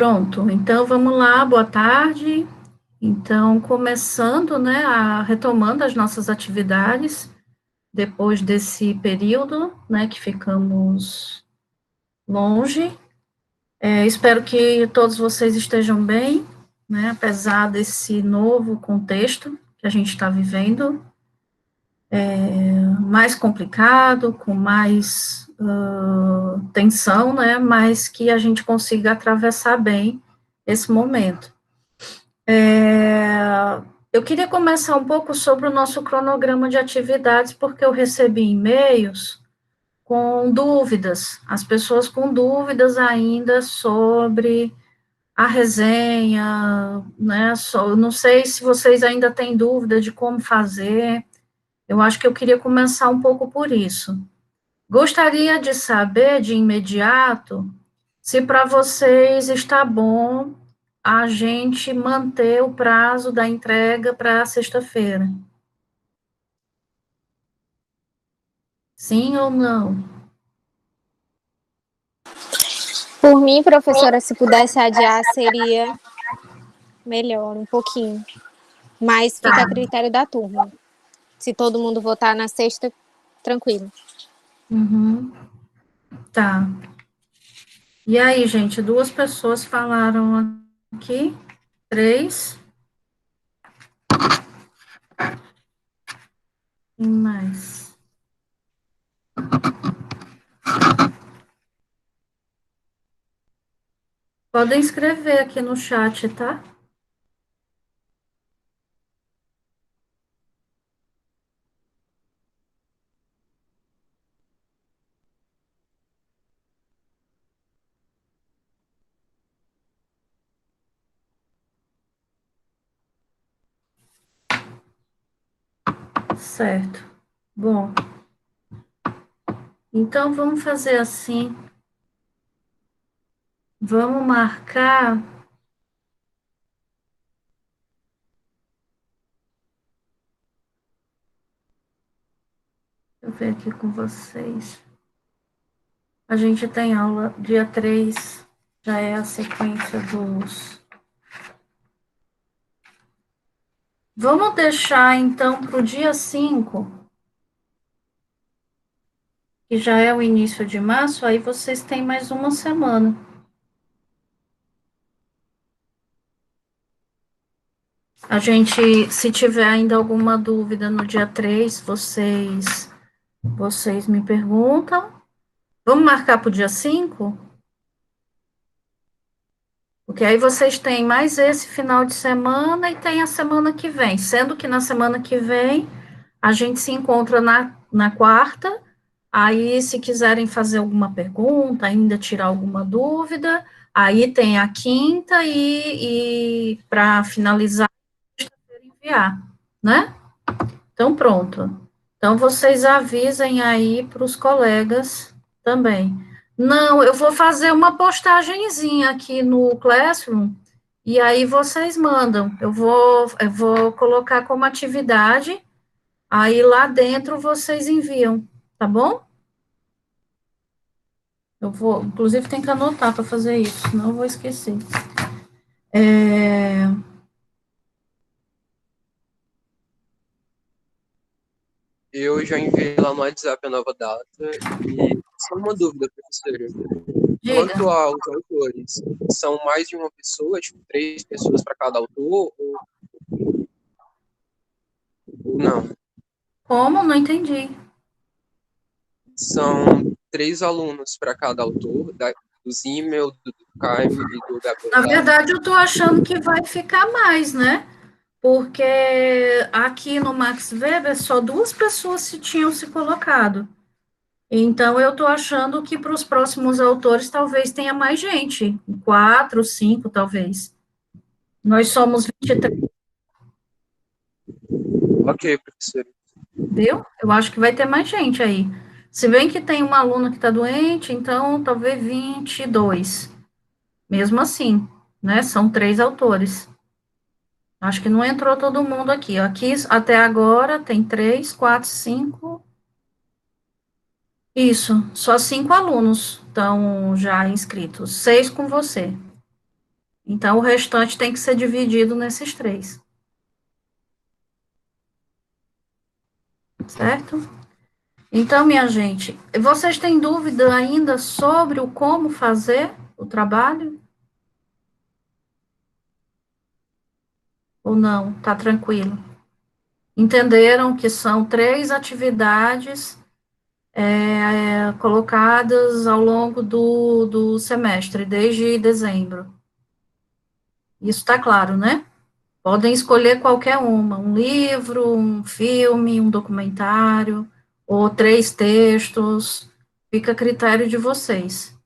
Pronto, então vamos lá, boa tarde. Então, começando, né, retomando as nossas atividades, depois desse período, né, que ficamos longe. Espero que todos vocês estejam bem, né, apesar desse novo contexto que a gente está vivendo, mais complicado, com mais tensão, né, mas que a gente consiga atravessar bem esse momento. Eu queria começar um pouco sobre o nosso cronograma de atividades, porque eu recebi e-mails com dúvidas, as pessoas com dúvidas ainda sobre a resenha, né, não sei se vocês ainda têm dúvida de como fazer, eu acho que eu queria começar um pouco por isso. Gostaria de saber, de imediato, se para vocês está bom a gente manter o prazo da entrega para sexta-feira. Sim ou não? Por mim, professora, se pudesse adiar, seria melhor, um pouquinho. Mas fica a critério da turma. Se todo mundo votar na sexta, tranquilo. Uhum. Tá. E aí, gente, 2 pessoas falaram aqui, 3. Quem mais? Podem escrever aqui no chat, tá? Certo. Bom, então vamos fazer assim. Vamos marcar. Deixa eu ver aqui com vocês. A gente tem aula dia 3, já é a sequência dos. Vamos deixar, então, para o dia 5, que já é o início de março, aí vocês têm mais uma semana. A gente, se tiver ainda alguma dúvida no dia 3, vocês me perguntam. Vamos marcar para o dia 5? Porque aí vocês têm mais esse final de semana e tem a semana que vem. Sendo que na semana que vem a gente se encontra na quarta. Aí, se quiserem fazer alguma pergunta, ainda tirar alguma dúvida, aí tem a quinta e para finalizar, enviar, né? Então, pronto. Então, vocês avisem aí para os colegas também. Não, eu vou fazer uma postagenzinha aqui no Classroom, e aí vocês mandam. Eu vou colocar como atividade, aí lá dentro vocês enviam, tá bom? Eu vou, inclusive, tem que anotar para fazer isso, senão eu vou esquecer. Eu já enviei lá no WhatsApp a nova data e só uma dúvida, professora. Diga. Quanto aos autores, são mais de uma pessoa, tipo 3 pessoas para cada autor ou não? Como? Não entendi. São 3 alunos para cada autor, do Zimmel, do Durkheim e do Gabriel. Na verdade, eu estou achando que vai ficar mais, né? Porque aqui no Max Weber só 2 pessoas tinham se colocado. Então, eu estou achando que para os próximos autores talvez tenha mais gente. 4, 5, talvez. Nós somos 23, Ok, professora. viu? Eu acho que vai ter mais gente aí. Se bem que tem uma aluna que está doente, então talvez 22. Mesmo assim, né? São 3 autores. Acho que não entrou todo mundo aqui. Aqui, até agora, tem 3, 4, 5. Isso, só 5 alunos estão já inscritos. 6 com você. Então, o restante tem que ser dividido nesses 3. Certo? Então, minha gente, vocês têm dúvida ainda sobre o como fazer o trabalho? Ou não? Tá tranquilo? Entenderam que são 3 atividades colocadas ao longo do semestre, desde dezembro. Isso está claro, né? Podem escolher qualquer uma, um livro, um filme, um documentário, ou 3 textos, fica a critério de vocês.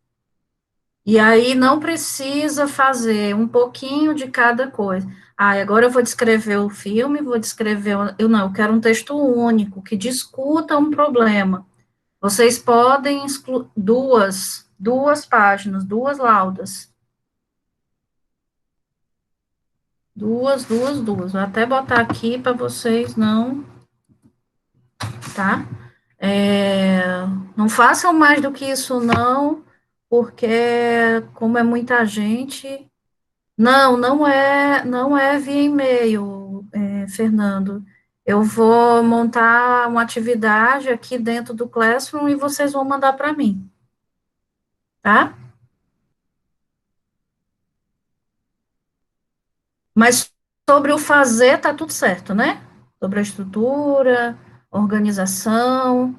E aí não precisa fazer um pouquinho de cada coisa. Ah, agora eu vou descrever o filme, vou descrever. Eu quero um texto único que discuta um problema. Vocês podem excluir duas páginas, 2 laudas. Duas. Vou até botar aqui para vocês não, tá? Não façam mais do que isso, não, porque como é muita gente. Não é via e-mail, Fernando. Eu vou montar uma atividade aqui dentro do Classroom e vocês vão mandar para mim, tá? Mas sobre o fazer, tá tudo certo, né? Sobre a estrutura, organização.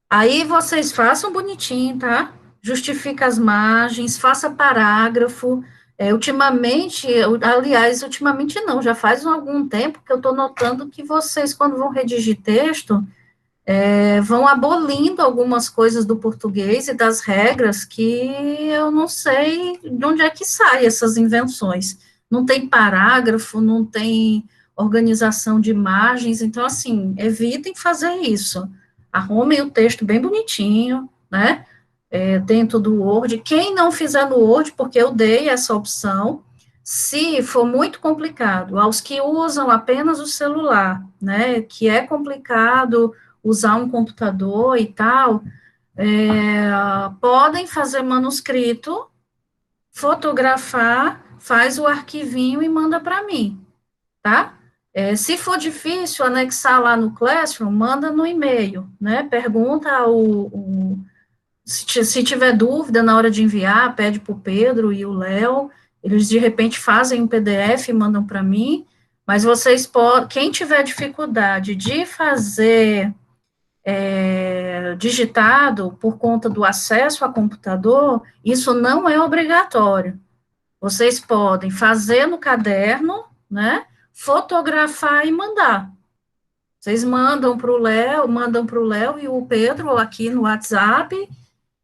Aí vocês façam bonitinho, tá? Justifica as margens, faça parágrafo. Ultimamente não, já faz algum tempo que eu estou notando que vocês, quando vão redigir texto, vão abolindo algumas coisas do português e das regras que eu não sei de onde é que saem essas invenções. Não tem parágrafo, não tem organização de imagens, então, assim, evitem fazer isso. Arrumem o texto bem bonitinho, né? Dentro do Word. Quem não fizer no Word, porque eu dei essa opção, se for muito complicado, aos que usam apenas o celular, né, que é complicado usar um computador e tal, podem fazer manuscrito, fotografar, faz o arquivinho e manda para mim, tá? Se for difícil anexar lá no Classroom, manda no e-mail, né? Pergunta se tiver dúvida na hora de enviar, pede para o Pedro e o Léo, eles de repente fazem um PDF e mandam para mim, mas vocês podem, quem tiver dificuldade de fazer digitado por conta do acesso a computador, isso não é obrigatório. Vocês podem fazer no caderno, né? Fotografar e mandar. Vocês mandam para o Léo e o Pedro aqui no WhatsApp,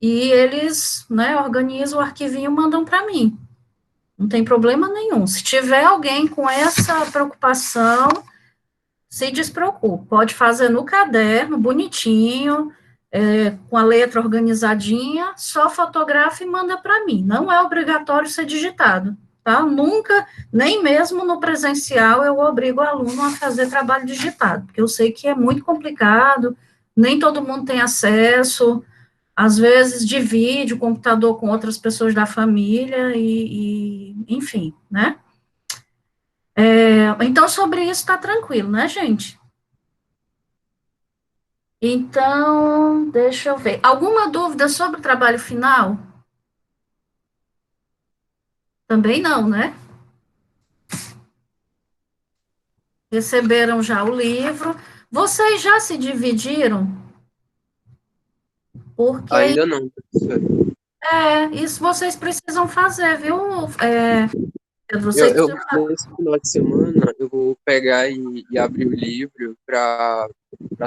e eles, né, organizam o arquivinho e mandam para mim. Não tem problema nenhum. Se tiver alguém com essa preocupação, se despreocupe. Pode fazer no caderno, bonitinho, com a letra organizadinha, só fotografa e manda para mim. Não é obrigatório ser digitado, tá? Nunca, nem mesmo no presencial, eu obrigo o aluno a fazer trabalho digitado, porque eu sei que é muito complicado, nem todo mundo tem acesso, às vezes divide o computador com outras pessoas da família, enfim, né? Então, sobre isso está tranquilo, né, gente? Então, deixa eu ver. Alguma dúvida sobre o trabalho final? Também não, né? Receberam já o livro. Vocês já se dividiram? Porque Ainda não, professora. isso vocês precisam fazer, viu? Vocês Eu, precisam nesse final de semana, eu vou pegar e abrir o livro para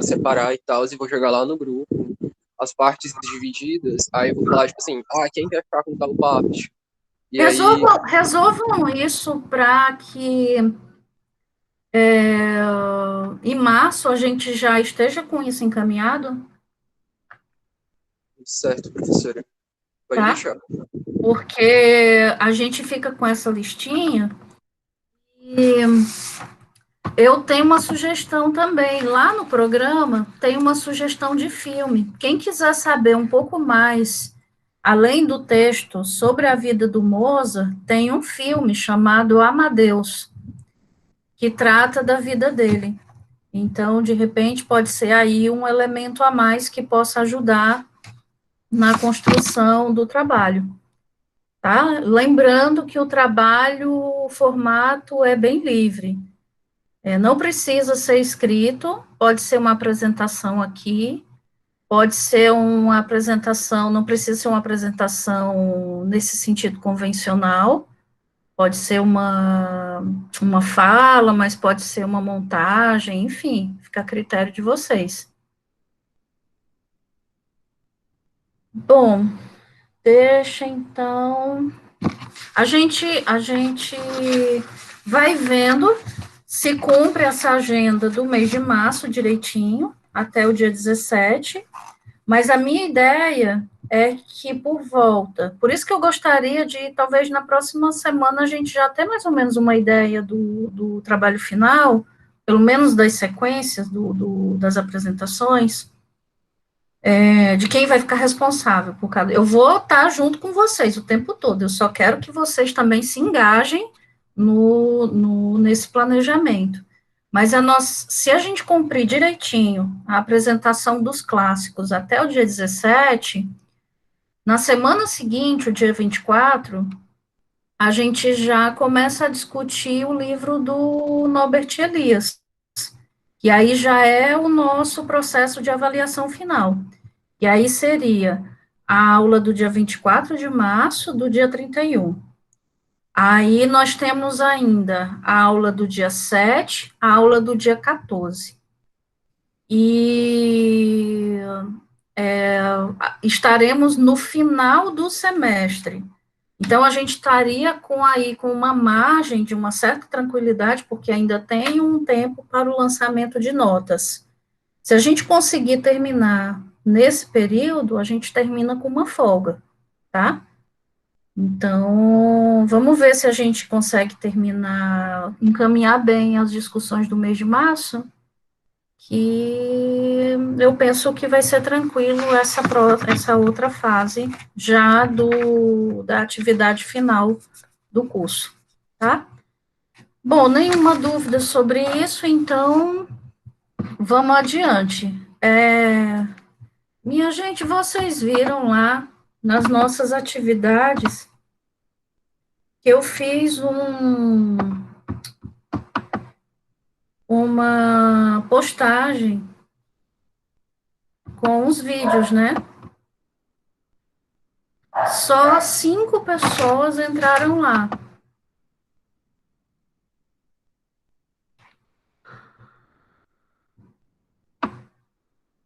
separar e tal, e vou jogar lá no grupo as partes divididas. Aí eu vou falar, tipo assim, quem quer ficar com tal parte? E aí, resolvam isso para que em março a gente já esteja com isso encaminhado, certo, professora, pode tá? deixar. Porque a gente fica com essa listinha e eu tenho uma sugestão também. Lá no programa tem uma sugestão de filme. Quem quiser saber um pouco mais além do texto sobre a vida do Mozart, tem um filme chamado Amadeus, que trata da vida dele. Então, de repente, pode ser aí um elemento a mais que possa ajudar na construção do trabalho, tá? Lembrando que o trabalho, o formato é bem livre. Não precisa ser escrito, pode ser uma apresentação aqui, pode ser uma apresentação, não precisa ser uma apresentação nesse sentido convencional, pode ser uma fala, mas pode ser uma montagem, enfim, fica a critério de vocês. Bom, deixa então. A gente vai vendo se cumpre essa agenda do mês de março direitinho, até o dia 17, mas a minha ideia é que por isso que eu gostaria de, talvez na próxima semana, a gente já ter mais ou menos uma ideia do trabalho final, pelo menos das sequências das apresentações, de quem vai ficar responsável por cada. Eu vou estar junto com vocês o tempo todo, eu só quero que vocês também se engajem nesse planejamento. Mas se a gente cumprir direitinho a apresentação dos clássicos até o dia 17, na semana seguinte, o dia 24, a gente já começa a discutir o livro do Norbert Elias, que aí já é o nosso processo de avaliação final. E aí seria a aula do dia 24 de março, do dia 31. Aí nós temos ainda a aula do dia 7, a aula do dia 14. E estaremos no final do semestre. Então, a gente estaria com uma margem de uma certa tranquilidade, porque ainda tem um tempo para o lançamento de notas. Se a gente conseguir terminar nesse período, a gente termina com uma folga, tá? Então, vamos ver se a gente consegue encaminhar bem as discussões do mês de março, que eu penso que vai ser tranquilo essa outra fase já da atividade final do curso, tá? Bom, nenhuma dúvida sobre isso, então vamos adiante. Minha gente, vocês viram lá nas nossas atividades que eu fiz uma postagem com os vídeos, né? Só 5 pessoas entraram lá.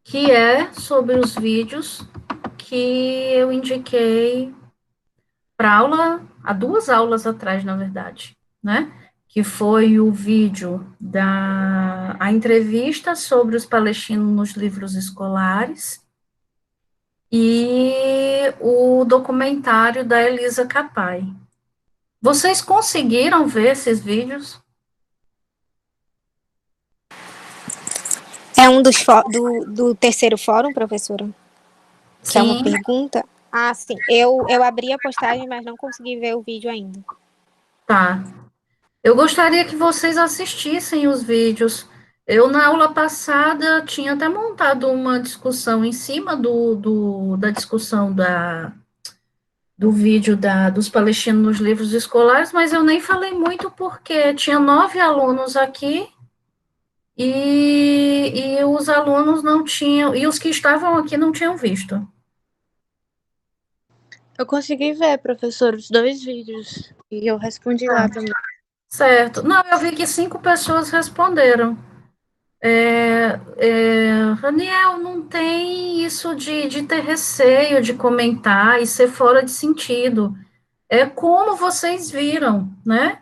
Que é sobre os vídeos que eu indiquei para há 2 aulas atrás, na verdade, né? Que foi o vídeo a entrevista sobre os palestinos nos livros escolares e o documentário da Elisa Capai. Vocês conseguiram ver esses vídeos? É um do terceiro fórum, professora? Se é uma pergunta? Ah, sim. Eu abri a postagem, mas não consegui ver o vídeo ainda. Tá. Eu gostaria que vocês assistissem os vídeos. Eu, na aula passada, tinha até montado uma discussão em cima da discussão do vídeo dos palestinos nos livros escolares, mas eu nem falei muito porque tinha 9 alunos aqui e os alunos não tinham, e os que estavam aqui não tinham visto. Eu consegui ver, professor, os 2 vídeos. E eu respondi lá também. Certo. Não, eu vi que 5 pessoas responderam. Raniel, não tem isso de ter receio de comentar e ser fora de sentido. É como vocês viram, né?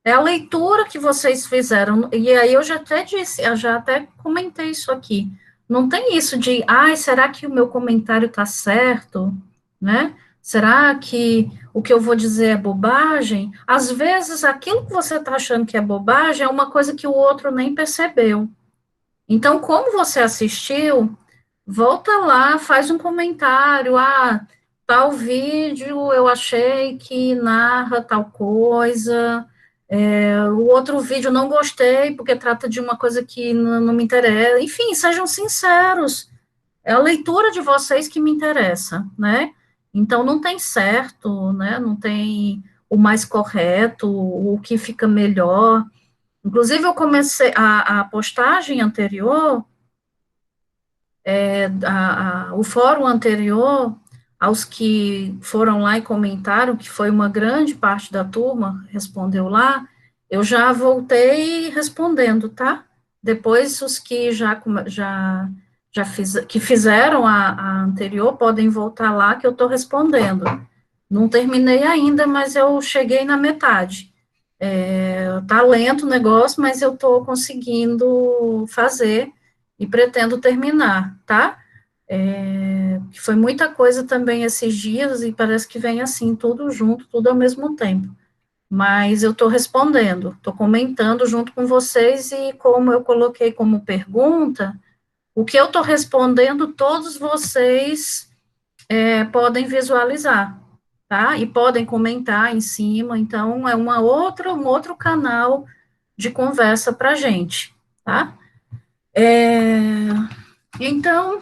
É a leitura que vocês fizeram. E aí eu já até disse, eu já até comentei isso aqui. Não tem isso de, será que o meu comentário está certo, né? Será que o que eu vou dizer é bobagem? Às vezes, aquilo que você está achando que é bobagem é uma coisa que o outro nem percebeu. Então, como você assistiu, volta lá, faz um comentário, tal vídeo eu achei que narra tal coisa, o outro vídeo não gostei, porque trata de uma coisa que não me interessa. Enfim, sejam sinceros, é a leitura de vocês que me interessa, né? Então, não tem certo, né? Não tem o mais correto, o que fica melhor. Inclusive, eu comecei a postagem anterior, o fórum anterior, aos que foram lá e comentaram, que foi uma grande parte da turma, respondeu lá, eu já voltei respondendo, tá? Depois, os que que fizeram a anterior, podem voltar lá, que eu estou respondendo. Não terminei ainda, mas eu cheguei na metade. Tá lento o negócio, mas eu estou conseguindo fazer e pretendo terminar, tá? Foi muita coisa também esses dias e parece que vem assim, tudo junto, tudo ao mesmo tempo. Mas eu estou respondendo, estou comentando junto com vocês e como eu coloquei como pergunta, o que eu estou respondendo, todos vocês podem visualizar, tá? E podem comentar em cima, então é um outro canal de conversa para a gente, tá? Então,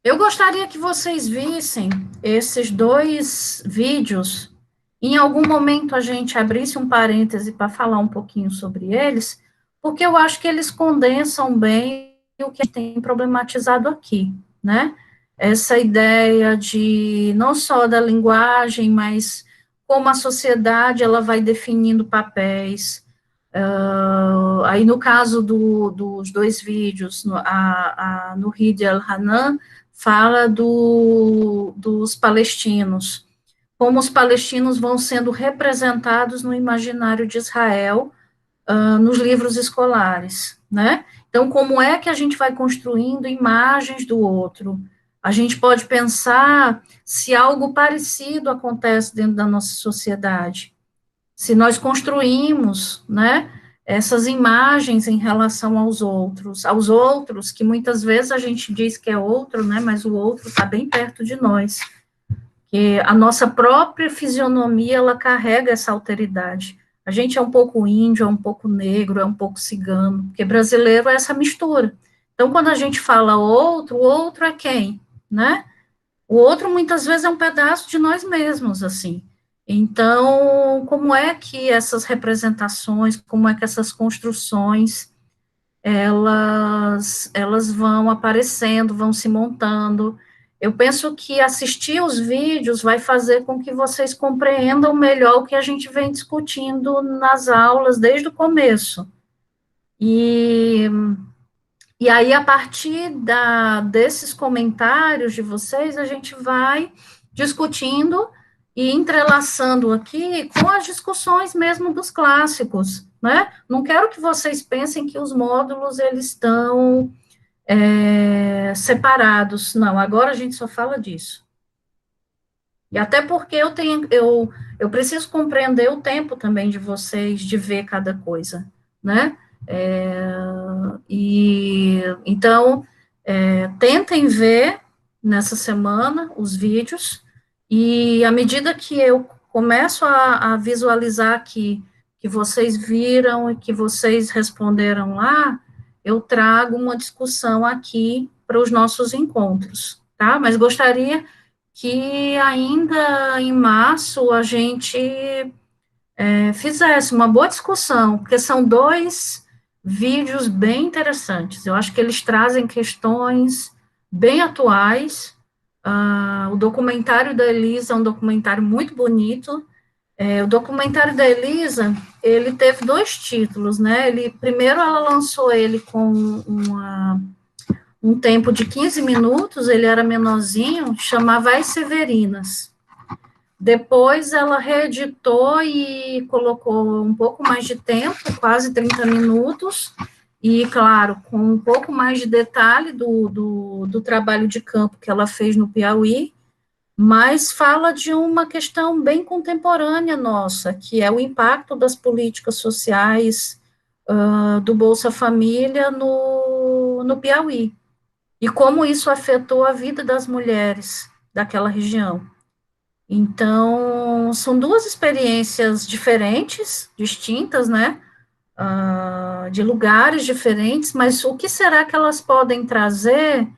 eu gostaria que vocês vissem esses dois vídeos. Em algum momento a gente abrisse um parêntese para falar um pouquinho sobre eles, porque eu acho que eles condensam bem o que tem problematizado aqui, né? Essa ideia de não só da linguagem, mas como a sociedade ela vai definindo papéis. Aí no caso dos dois vídeos, no Hid al-Hanan, fala dos palestinos, como os palestinos vão sendo representados no imaginário de Israel, nos livros escolares, né? Então, como é que a gente vai construindo imagens do outro? A gente pode pensar se algo parecido acontece dentro da nossa sociedade, se nós construímos, né, essas imagens em relação aos outros, que muitas vezes a gente diz que é outro, né, mas o outro está bem perto de nós, que a nossa própria fisionomia, ela carrega essa alteridade. A gente é um pouco índio, é um pouco negro, é um pouco cigano, porque brasileiro é essa mistura. Então, quando a gente fala outro, o outro é quem, né? O outro, muitas vezes, é um pedaço de nós mesmos, assim. Então, como é que essas representações, como é que essas construções, elas vão aparecendo, vão se montando. Eu penso que assistir os vídeos vai fazer com que vocês compreendam melhor o que a gente vem discutindo nas aulas desde o começo. E aí, a partir desses comentários de vocês, a gente vai discutindo e entrelaçando aqui com as discussões mesmo dos clássicos, né? Não quero que vocês pensem que os módulos, eles estão separados, não, agora a gente só fala disso. E até porque eu preciso compreender o tempo também de vocês, de ver cada coisa, né? Então, tentem ver nessa semana os vídeos, e à medida que eu começo a visualizar aqui, que vocês viram e que vocês responderam lá, eu trago uma discussão aqui para os nossos encontros, tá? Mas gostaria que ainda em março a gente fizesse uma boa discussão, porque são dois vídeos bem interessantes. Eu acho que eles trazem questões bem atuais. O documentário da Elisa é um documentário muito bonito. O documentário da Elisa, ele teve dois títulos, né? Primeiro ela lançou ele com um tempo de 15 minutos, ele era menorzinho, chamava As Severinas. Depois ela reeditou e colocou um pouco mais de tempo, quase 30 minutos, e, claro, com um pouco mais de detalhe do trabalho de campo que ela fez no Piauí, mas fala de uma questão bem contemporânea nossa, que é o impacto das políticas sociais do Bolsa Família no Piauí, e como isso afetou a vida das mulheres daquela região. Então, são duas experiências diferentes, distintas, né, de lugares diferentes, mas o que será que elas podem trazer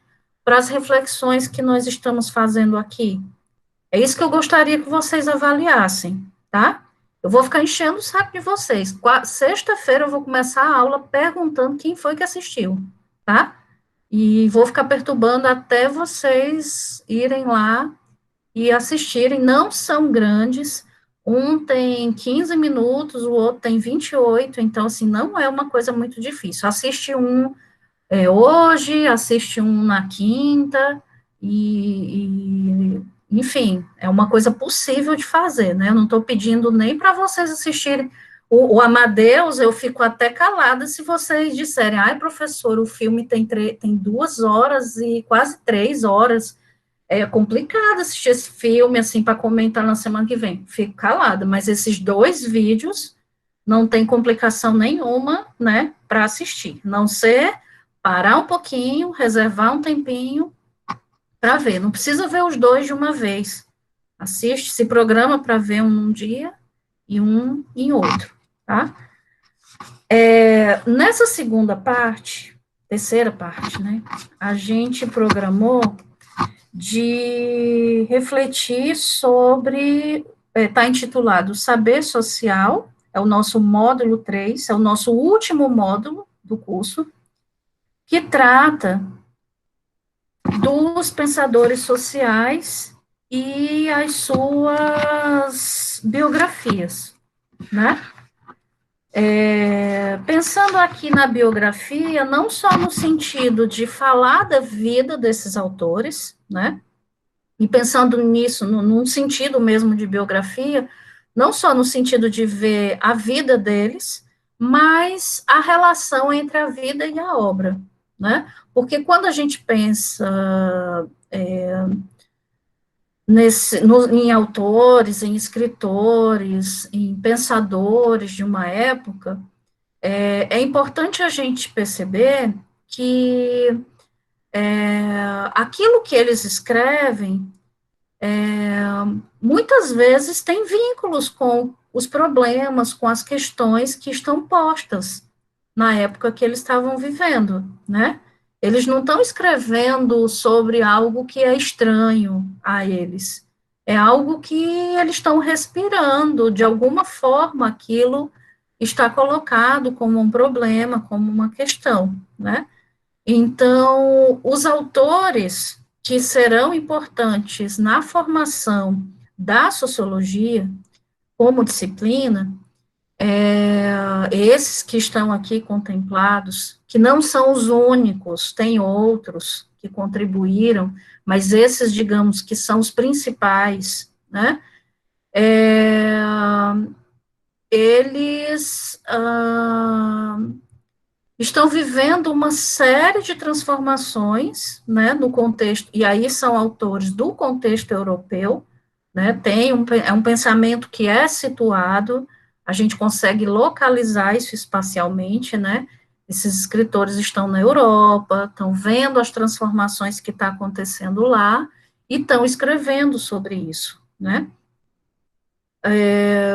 para as reflexões que nós estamos fazendo aqui? É isso que eu gostaria que vocês avaliassem, tá? Eu vou ficar enchendo o saco de vocês. Sexta-feira eu vou começar a aula perguntando quem foi que assistiu, tá? E vou ficar perturbando até vocês irem lá e assistirem. Não são grandes, um tem 15 minutos, o outro tem 28, então, assim, não é uma coisa muito difícil. Assiste um hoje, assiste um na quinta, enfim, é uma coisa possível de fazer, né? Eu não estou pedindo nem para vocês assistirem o Amadeus, eu fico até calada se vocês disserem, ai, professor, o filme tem 2 horas e quase 3 horas, é complicado assistir esse filme, assim, para comentar na semana que vem. Fico calada, mas esses 2 vídeos não tem complicação nenhuma, né, para assistir, não ser parar um pouquinho, reservar um tempinho para ver. Não precisa ver os dois de uma vez. Assiste, se programa para ver um num dia e um em outro, tá? Nessa segunda parte, terceira parte, né, a gente programou de refletir sobre, está intitulado Saber Social, é o nosso módulo 3, é o nosso último módulo do curso, que trata dos pensadores sociais e as suas biografias, né? Pensando aqui na biografia, não só no sentido de falar da vida desses autores, né? E pensando nisso, num sentido mesmo de biografia, não só no sentido de ver a vida deles, mas a relação entre a vida e a obra, né? Porque quando a gente pensa em autores, em escritores, em pensadores de uma época, é importante a gente perceber que aquilo que eles escrevem muitas vezes tem vínculos com os problemas, com as questões que estão postas na época que eles estavam vivendo, né? Eles não estão escrevendo sobre algo que é estranho a eles, é algo que eles estão respirando, de alguma forma aquilo está colocado como um problema, como uma questão, né? Então, os autores que serão importantes na formação da sociologia como disciplina, esses que estão aqui contemplados, que não são os únicos, tem outros que contribuíram, mas esses, digamos, que são os principais, né, eles estão vivendo uma série de transformações, né, no contexto, e aí são autores do contexto europeu, né, é um pensamento que é situado, a gente consegue localizar isso espacialmente, né, esses escritores estão na Europa, estão vendo as transformações que está acontecendo lá, e estão escrevendo sobre isso, né,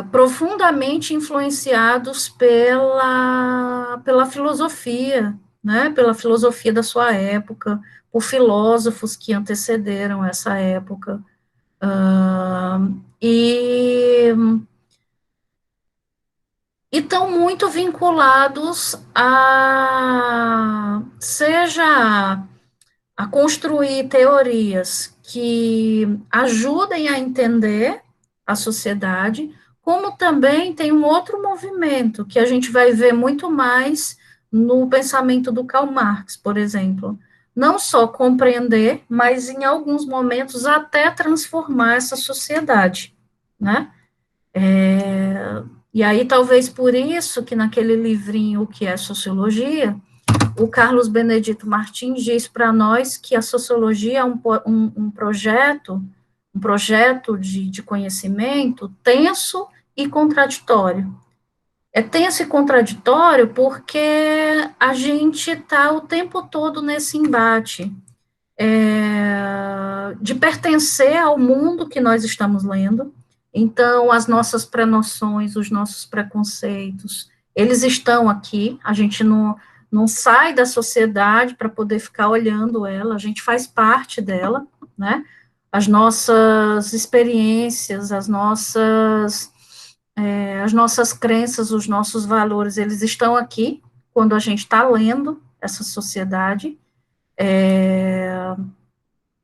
profundamente influenciados pela filosofia, né, pela filosofia da sua época, por filósofos que antecederam essa época, e estão muito vinculados seja a construir teorias que ajudem a entender a sociedade, como também tem um outro movimento que a gente vai ver muito mais no pensamento do Karl Marx, por exemplo. Não só compreender, mas em alguns momentos até transformar essa sociedade, né? E aí, talvez por isso que naquele livrinho O que é Sociologia, o Carlos Benedito Martins diz para nós que a sociologia é um projeto de conhecimento tenso e contraditório. É tenso e contraditório porque a gente está o tempo todo nesse embate de pertencer ao mundo que nós estamos lendo. Então, as nossas pré-noções, os nossos preconceitos, eles estão aqui, a gente não sai da sociedade para poder ficar olhando ela, a gente faz parte dela, né? As nossas experiências, as nossas crenças, os nossos valores, eles estão aqui quando a gente está lendo essa sociedade.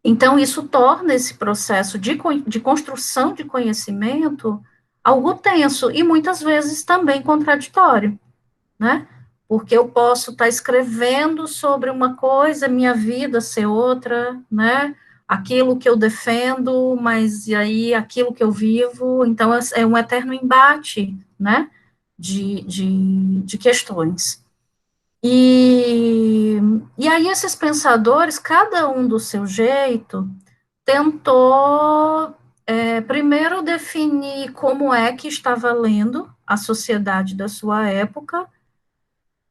Então, isso torna esse processo de construção de conhecimento algo tenso e muitas vezes também contraditório, né? Porque eu posso estar escrevendo sobre uma coisa, minha vida ser outra, né? Aquilo que eu defendo, mas e aí aquilo que eu vivo, então é um eterno embate, né? De questões. E aí esses pensadores, cada um do seu jeito, tentou primeiro definir como é que estava lendo a sociedade da sua época,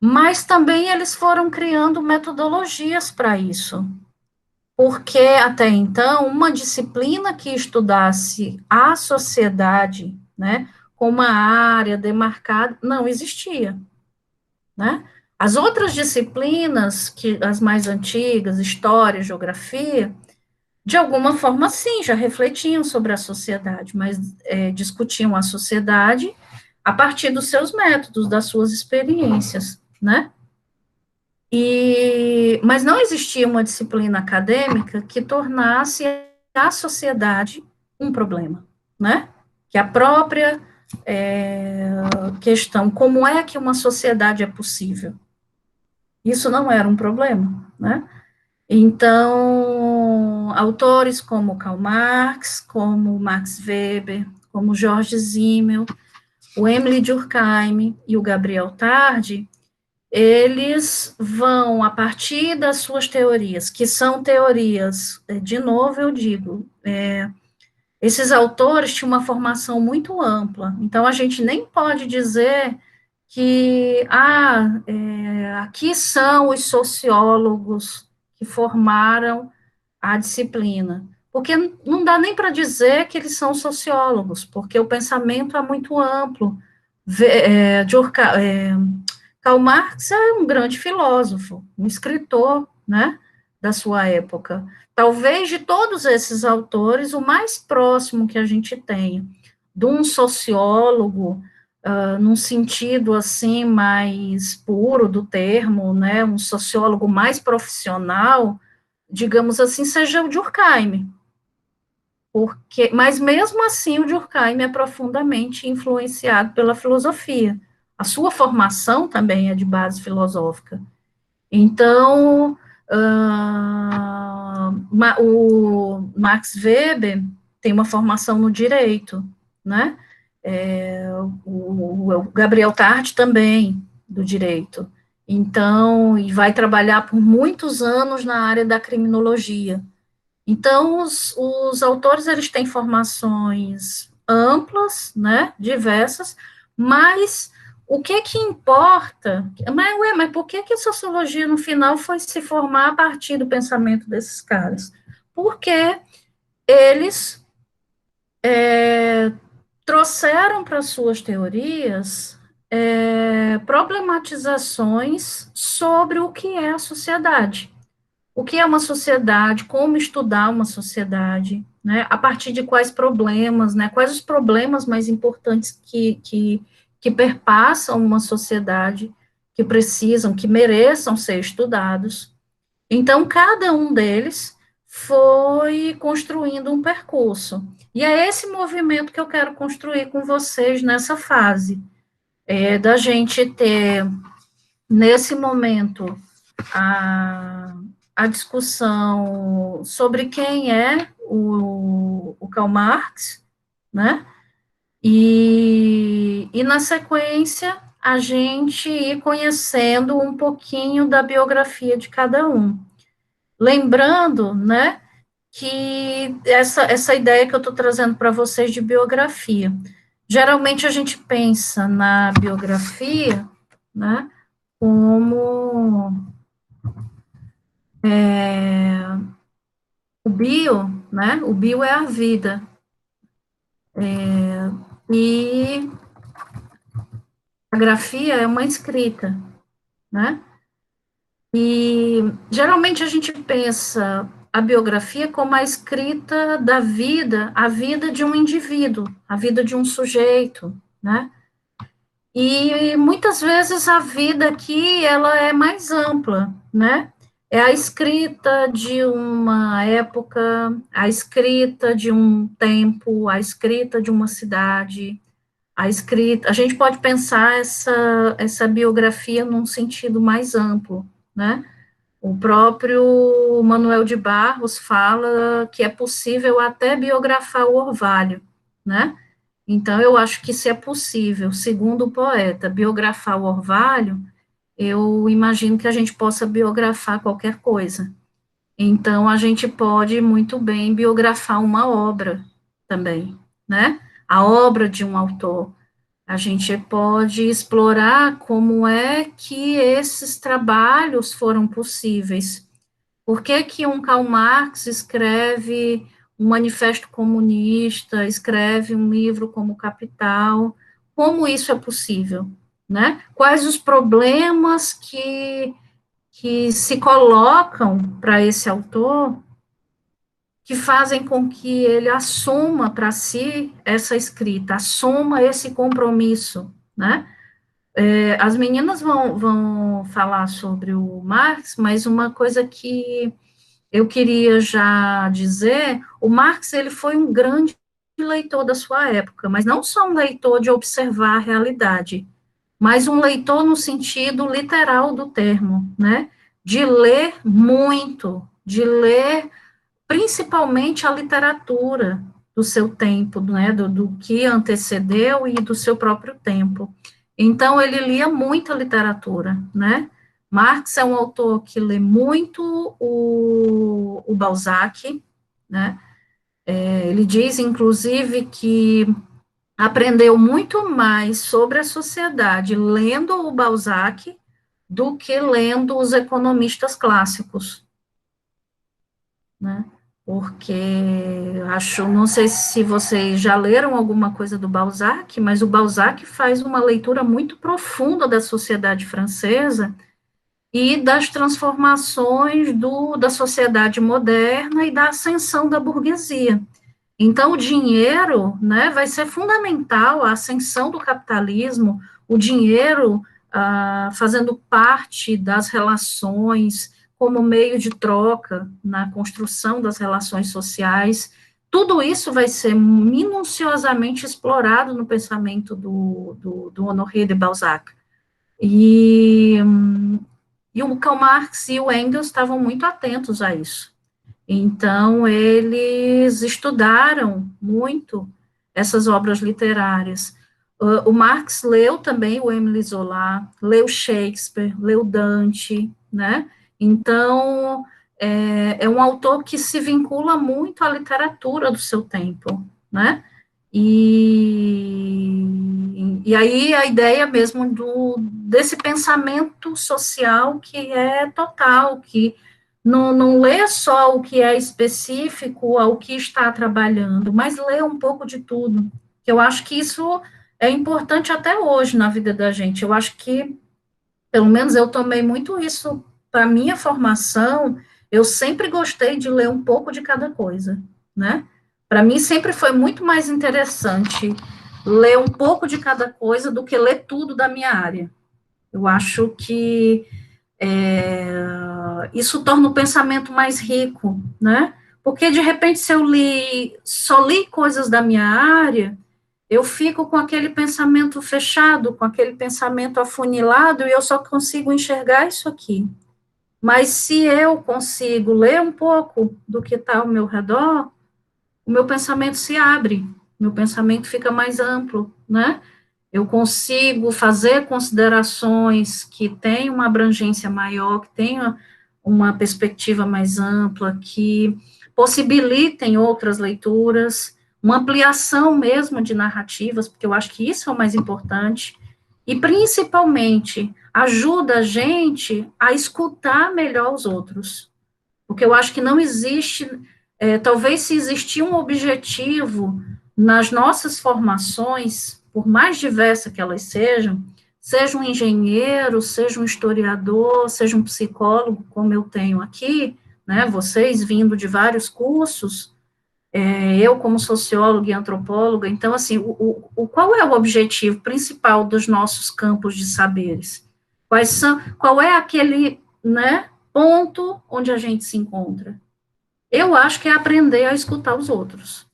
mas também eles foram criando metodologias para isso, porque até então uma disciplina que estudasse a sociedade, né, com uma área demarcada, não existia, né? As outras disciplinas, que as mais antigas, história, geografia, de alguma forma, sim, já refletiam sobre a sociedade, mas discutiam a sociedade a partir dos seus métodos, das suas experiências, né? Mas não existia uma disciplina acadêmica que tornasse a sociedade um problema, né? Que a própria questão, como é que uma sociedade é possível? Isso não era um problema, né? Então, autores como Karl Marx, como Max Weber, como George Simmel, o Emile Durkheim e o Gabriel Tarde, eles vão, a partir das suas teorias, que são teorias, de novo eu digo, esses autores tinham uma formação muito ampla, então a gente nem pode dizer que, aqui são os sociólogos que formaram a disciplina, porque não dá nem para dizer que eles são sociólogos, porque o pensamento é muito amplo. Karl Marx é um grande filósofo, um escritor, né, da sua época. Talvez de todos esses autores, o mais próximo que a gente tem de um sociólogo, num sentido assim mais puro do termo, né, um sociólogo mais profissional, digamos assim, seja o Durkheim, mas mesmo assim o Durkheim é profundamente influenciado pela filosofia. A sua formação também é de base filosófica. Então, o Max Weber tem uma formação no direito, né? O Gabriel Tarde também, do direito. Então, e vai trabalhar por muitos anos na área da criminologia. Então, os autores, eles têm formações amplas, né, diversas, mas o que importa, mas por que a sociologia, no final, foi se formar a partir do pensamento desses caras? Porque eles trouxeram para suas teorias problematizações sobre o que é a sociedade. O que é uma sociedade, como estudar uma sociedade, né, a partir de quais problemas, né, quais os problemas mais importantes que perpassam uma sociedade, que precisam, que mereçam ser estudados. Então, cada um deles foi construindo um percurso. E é esse movimento que eu quero construir com vocês nessa fase, da gente ter, nesse momento, a discussão sobre quem é o Karl Marx, né? Na sequência, a gente ir conhecendo um pouquinho da biografia de cada um. Lembrando, né, que essa ideia que eu estou trazendo para vocês de biografia. Geralmente a gente pensa na biografia, né, como O bio, né? O bio é a vida. E a grafia é uma escrita, né? E geralmente a gente pensa a biografia como a escrita da vida, a vida de um indivíduo, a vida de um sujeito, né? E muitas vezes a vida aqui ela é mais ampla, né? É a escrita de uma época, a escrita de um tempo, a escrita de uma cidade, a escrita. A gente pode pensar essa biografia num sentido mais amplo, né? O próprio Manuel de Barros fala que é possível até biografar o orvalho, né? Então, eu acho que se é possível, segundo o poeta, biografar o orvalho, eu imagino que a gente possa biografar qualquer coisa. Então, a gente pode muito bem biografar uma obra também, né? A obra de um autor. A gente pode explorar como é que esses trabalhos foram possíveis. Por que que um Karl Marx escreve um manifesto comunista, escreve um livro como Capital? Como isso é possível, né? Quais os problemas que se colocam para esse autor que fazem com que ele assuma para si essa escrita, assuma esse compromisso, né? As meninas vão falar sobre o Marx, mas uma coisa que eu queria já dizer, o Marx, ele foi um grande leitor da sua época, mas não só um leitor de observar a realidade, mas um leitor no sentido literal do termo, né? De ler muito, de ler principalmente a literatura do seu tempo, né? Do que antecedeu e do seu próprio tempo. Então, ele lia muita literatura, né? Marx é um autor que lê muito o Balzac, né? Ele diz, inclusive, que aprendeu muito mais sobre a sociedade lendo o Balzac do que lendo os economistas clássicos, né? Porque acho, não sei se vocês já leram alguma coisa do Balzac, mas o Balzac faz uma leitura muito profunda da sociedade francesa e das transformações da sociedade moderna e da ascensão da burguesia. Então, o dinheiro, né, vai ser fundamental, a ascensão do capitalismo, o dinheiro fazendo parte das relações, como meio de troca na construção das relações sociais, tudo isso vai ser minuciosamente explorado no pensamento do Honoré de Balzac. E o Karl Marx e o Engels estavam muito atentos a isso. Então, eles estudaram muito essas obras literárias. O Marx leu também o Émile Zola, leu Shakespeare, leu Dante, né? Então, é um autor que se vincula muito à literatura do seu tempo, né? E aí a ideia mesmo desse pensamento social que é total, que não lê só o que é específico ao que está trabalhando, mas lê um pouco de tudo. Eu acho que isso é importante até hoje na vida da gente. Eu acho que, pelo menos eu tomei muito isso para minha formação, eu sempre gostei de ler um pouco de cada coisa, né? Para mim sempre foi muito mais interessante ler um pouco de cada coisa do que ler tudo da minha área. Eu acho que isso torna o pensamento mais rico, né? Porque, de repente, se eu só li coisas da minha área, eu fico com aquele pensamento fechado, com aquele pensamento afunilado, e eu só consigo enxergar isso aqui. Mas se eu consigo ler um pouco do que está ao meu redor, o meu pensamento se abre, meu pensamento fica mais amplo, né? Eu consigo fazer considerações que tenham uma abrangência maior, que tenham uma perspectiva mais ampla, que possibilitem outras leituras, uma ampliação mesmo de narrativas, porque eu acho que isso é o mais importante, e principalmente ajuda a gente a escutar melhor os outros, porque eu acho que não existe talvez se existir um objetivo nas nossas formações, por mais diversas que elas sejam, seja um engenheiro, seja um historiador, seja um psicólogo, como eu tenho aqui, né, vocês vindo de vários cursos, eu como socióloga e antropóloga, então, assim, qual é o objetivo principal dos nossos campos de saberes? Qual é aquele, né, ponto onde a gente se encontra? Eu acho que é aprender a escutar os outros.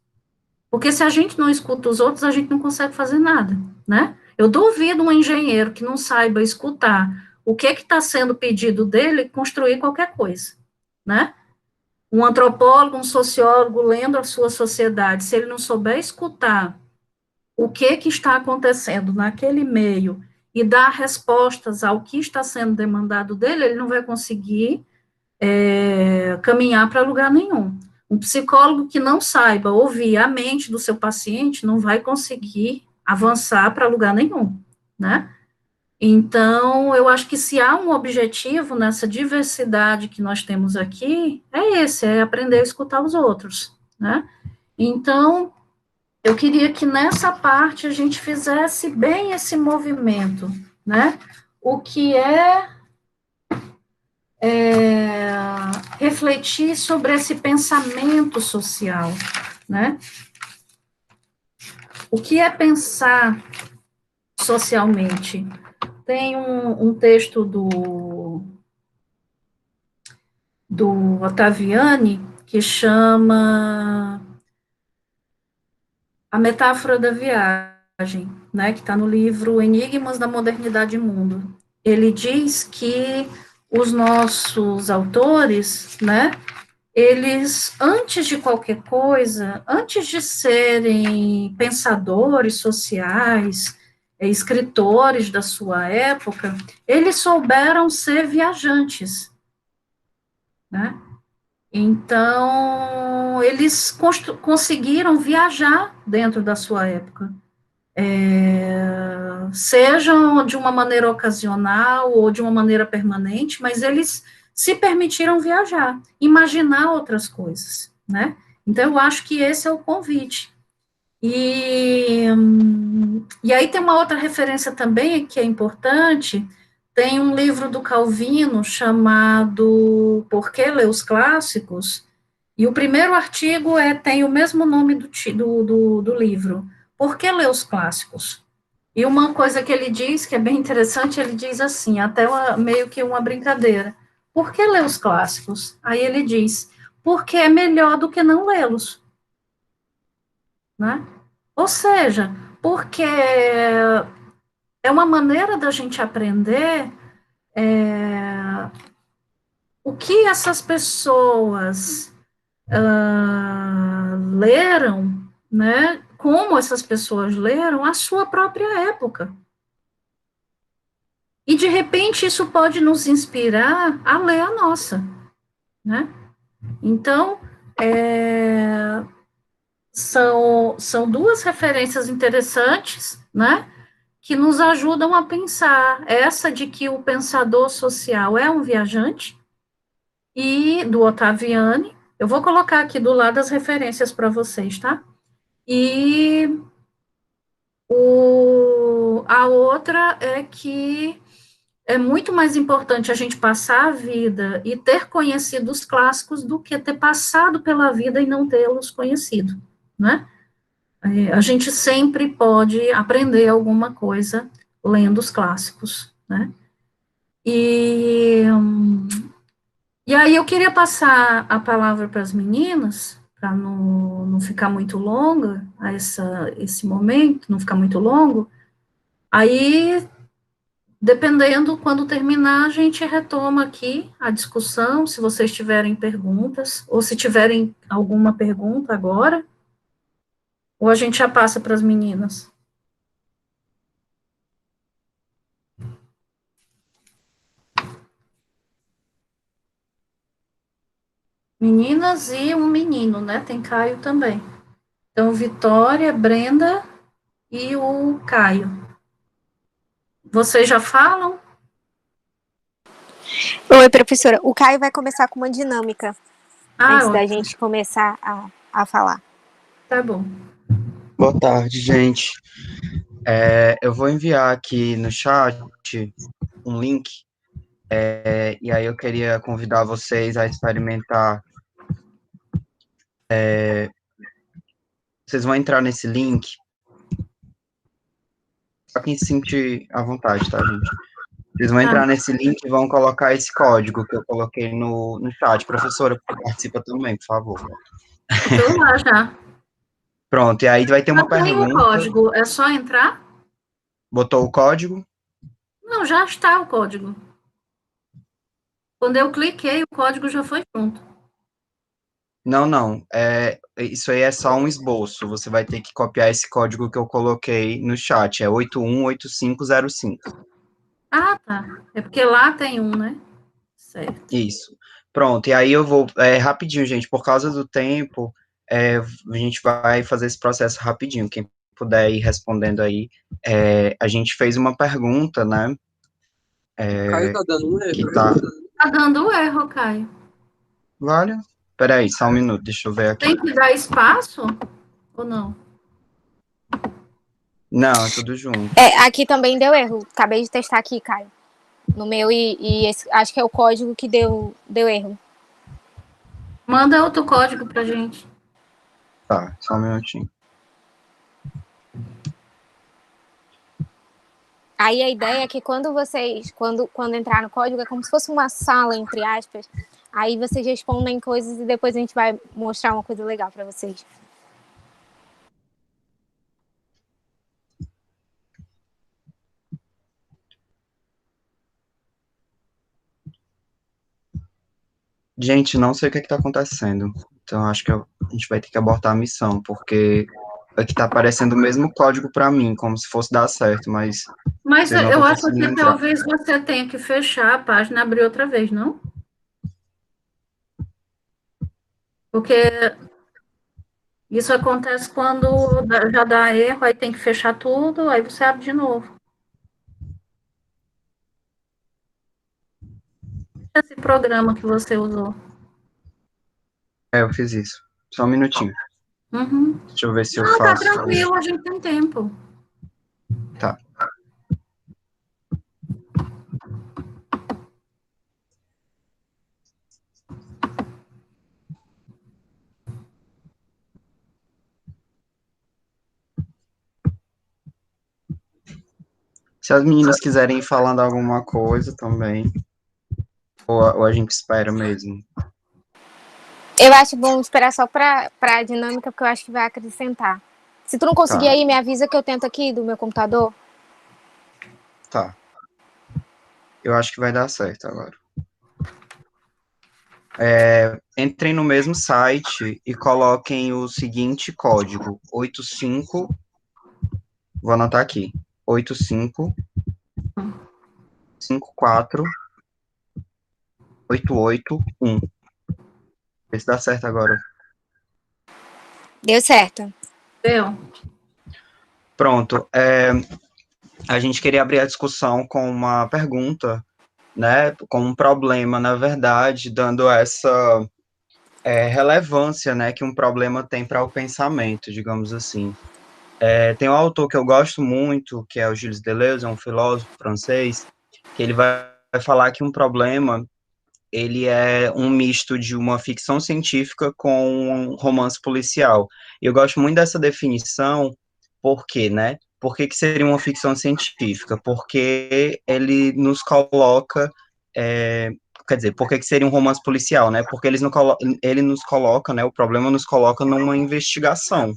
Porque se a gente não escuta os outros, a gente não consegue fazer nada, né? Eu duvido um engenheiro que não saiba escutar o que está sendo pedido dele construir qualquer coisa, né? Um antropólogo, um sociólogo lendo a sua sociedade, se ele não souber escutar o que está acontecendo naquele meio e dar respostas ao que está sendo demandado dele, ele não vai conseguir caminhar para lugar nenhum. Um psicólogo que não saiba ouvir a mente do seu paciente não vai conseguir avançar para lugar nenhum, né? Então, eu acho que se há um objetivo nessa diversidade que nós temos aqui, é esse, é aprender a escutar os outros, né? Então, eu queria que nessa parte a gente fizesse bem esse movimento, né? O que refletir sobre esse pensamento social, né? O que é pensar socialmente? Tem um texto do Ottaviani que chama A Metáfora da Viagem, né, que está no livro Enigmas da Modernidade e Mundo. Ele diz que os nossos autores, né, eles, antes de qualquer coisa, antes de serem pensadores sociais, escritores da sua época, eles souberam ser viajantes, né? Então, eles conseguiram viajar dentro da sua época, sejam de uma maneira ocasional ou de uma maneira permanente, mas eles se permitiram viajar, imaginar outras coisas, né? Então, eu acho que esse é o convite. E aí tem uma outra referência também que é importante, tem um livro do Calvino chamado Por que Ler os Clássicos, e o primeiro artigo tem o mesmo nome do livro, Por que Ler os Clássicos? E uma coisa que ele diz, que é bem interessante, ele diz assim, até meio que uma brincadeira, por que ler os clássicos? Aí ele diz, porque é melhor do que não lê-los, né? Ou seja, porque é uma maneira da gente aprender o que essas pessoas leram, né? Como essas pessoas leram a sua própria época. E, de repente, isso pode nos inspirar a ler a nossa, né? Então, são duas referências interessantes, né? Que nos ajudam a pensar. Essa de que o pensador social é um viajante, e do Ottaviani. Eu vou colocar aqui do lado as referências para vocês, tá? E a outra é que é muito mais importante a gente passar a vida e ter conhecido os clássicos do que ter passado pela vida e não tê-los conhecido, né? A gente sempre pode aprender alguma coisa lendo os clássicos, né? E aí eu queria passar a palavra para as meninas, para não ficar muito longa, esse momento, não ficar muito longo. Aí, dependendo, quando terminar, a gente retoma aqui a discussão, se vocês tiverem perguntas, ou se tiverem alguma pergunta agora, ou a gente já passa para as meninas. Meninas e um menino, né? Tem Caio também. Então, Vitória, Brenda e o Caio. Vocês já falam? Oi, professora. O Caio vai começar com uma dinâmica. antes da ótimo. gente começar a falar. Tá bom. Boa tarde, gente. Eu vou enviar aqui no chat um link, e aí eu queria convidar vocês a experimentar. Vocês vão entrar nesse link, só quem se sentir à vontade, tá, gente? Vocês vão entrar nesse link e vão colocar esse código que eu coloquei no chat. Professora, participa também, por favor. Tô lá já. Pronto, e aí vai ter uma Eu tenho o pergunta. código, é só entrar? Botou o código? Não, já está o código. Quando eu cliquei, o código já foi junto. Não. Isso aí é só um esboço. Você vai ter que copiar esse código que eu coloquei no chat. É 818505. Ah, tá. É porque lá tem um, né? Certo. Isso. Pronto, e aí eu vou, rapidinho, gente, por causa do tempo, a gente vai fazer esse processo rapidinho. Quem puder ir respondendo aí. A gente fez uma pergunta, né? Caio tá dando um Que erro. tá. Tá dando erro, Caio. Vale? Peraí, só um minuto, deixa eu ver aqui. Tem que dar espaço ou não? Não, é tudo junto. Aqui também deu erro. Acabei de testar aqui, Caio. No meu e esse, acho que é o código que deu erro. Manda outro código pra gente. Tá, só um minutinho. Aí a ideia é que quando entrar no código, é como se fosse uma sala, entre aspas. Aí vocês respondem coisas e depois a gente vai mostrar uma coisa legal para vocês. Gente, não sei o que está acontecendo. Então, acho que a gente vai ter que abortar a missão, porque aqui tá aparecendo o mesmo código para mim, como se fosse dar certo, mas eu não eu tô acho conseguindo que entrar. talvez você tenha que fechar a página e abrir outra vez, não? Porque isso acontece quando já dá erro, aí tem que fechar tudo, aí você abre de novo. Esse programa que você usou. Eu fiz isso. Só um minutinho. Uhum. Deixa eu ver se eu Não, tá faço. tranquilo, a gente tem tempo. Tá. Se as meninas quiserem ir falando alguma coisa também, ou a gente espera mesmo. Eu acho bom esperar só para a dinâmica, porque eu acho que vai acrescentar. Se tu não conseguir aí, me avisa que eu tento aqui do meu computador. Tá. Eu acho que vai dar certo agora. Entrem no mesmo site e coloquem o seguinte código: 85. Vou anotar aqui: 85 54 881. Vê se dá certo agora. Deu certo. Deu. Pronto. A gente queria abrir a discussão com uma pergunta, né? Com um problema, na verdade, dando essa relevância, né, que um problema tem para o pensamento, digamos assim. Tem um autor que eu gosto muito, que é o Gilles Deleuze, é um filósofo francês, que ele vai falar que um problema, ele é um misto de uma ficção científica com um romance policial. E eu gosto muito dessa definição, por quê, né? Por que seria uma ficção científica? Porque ele nos coloca, quer dizer, por que seria um romance policial, né? Porque ele nos coloca, né? O problema nos coloca numa investigação,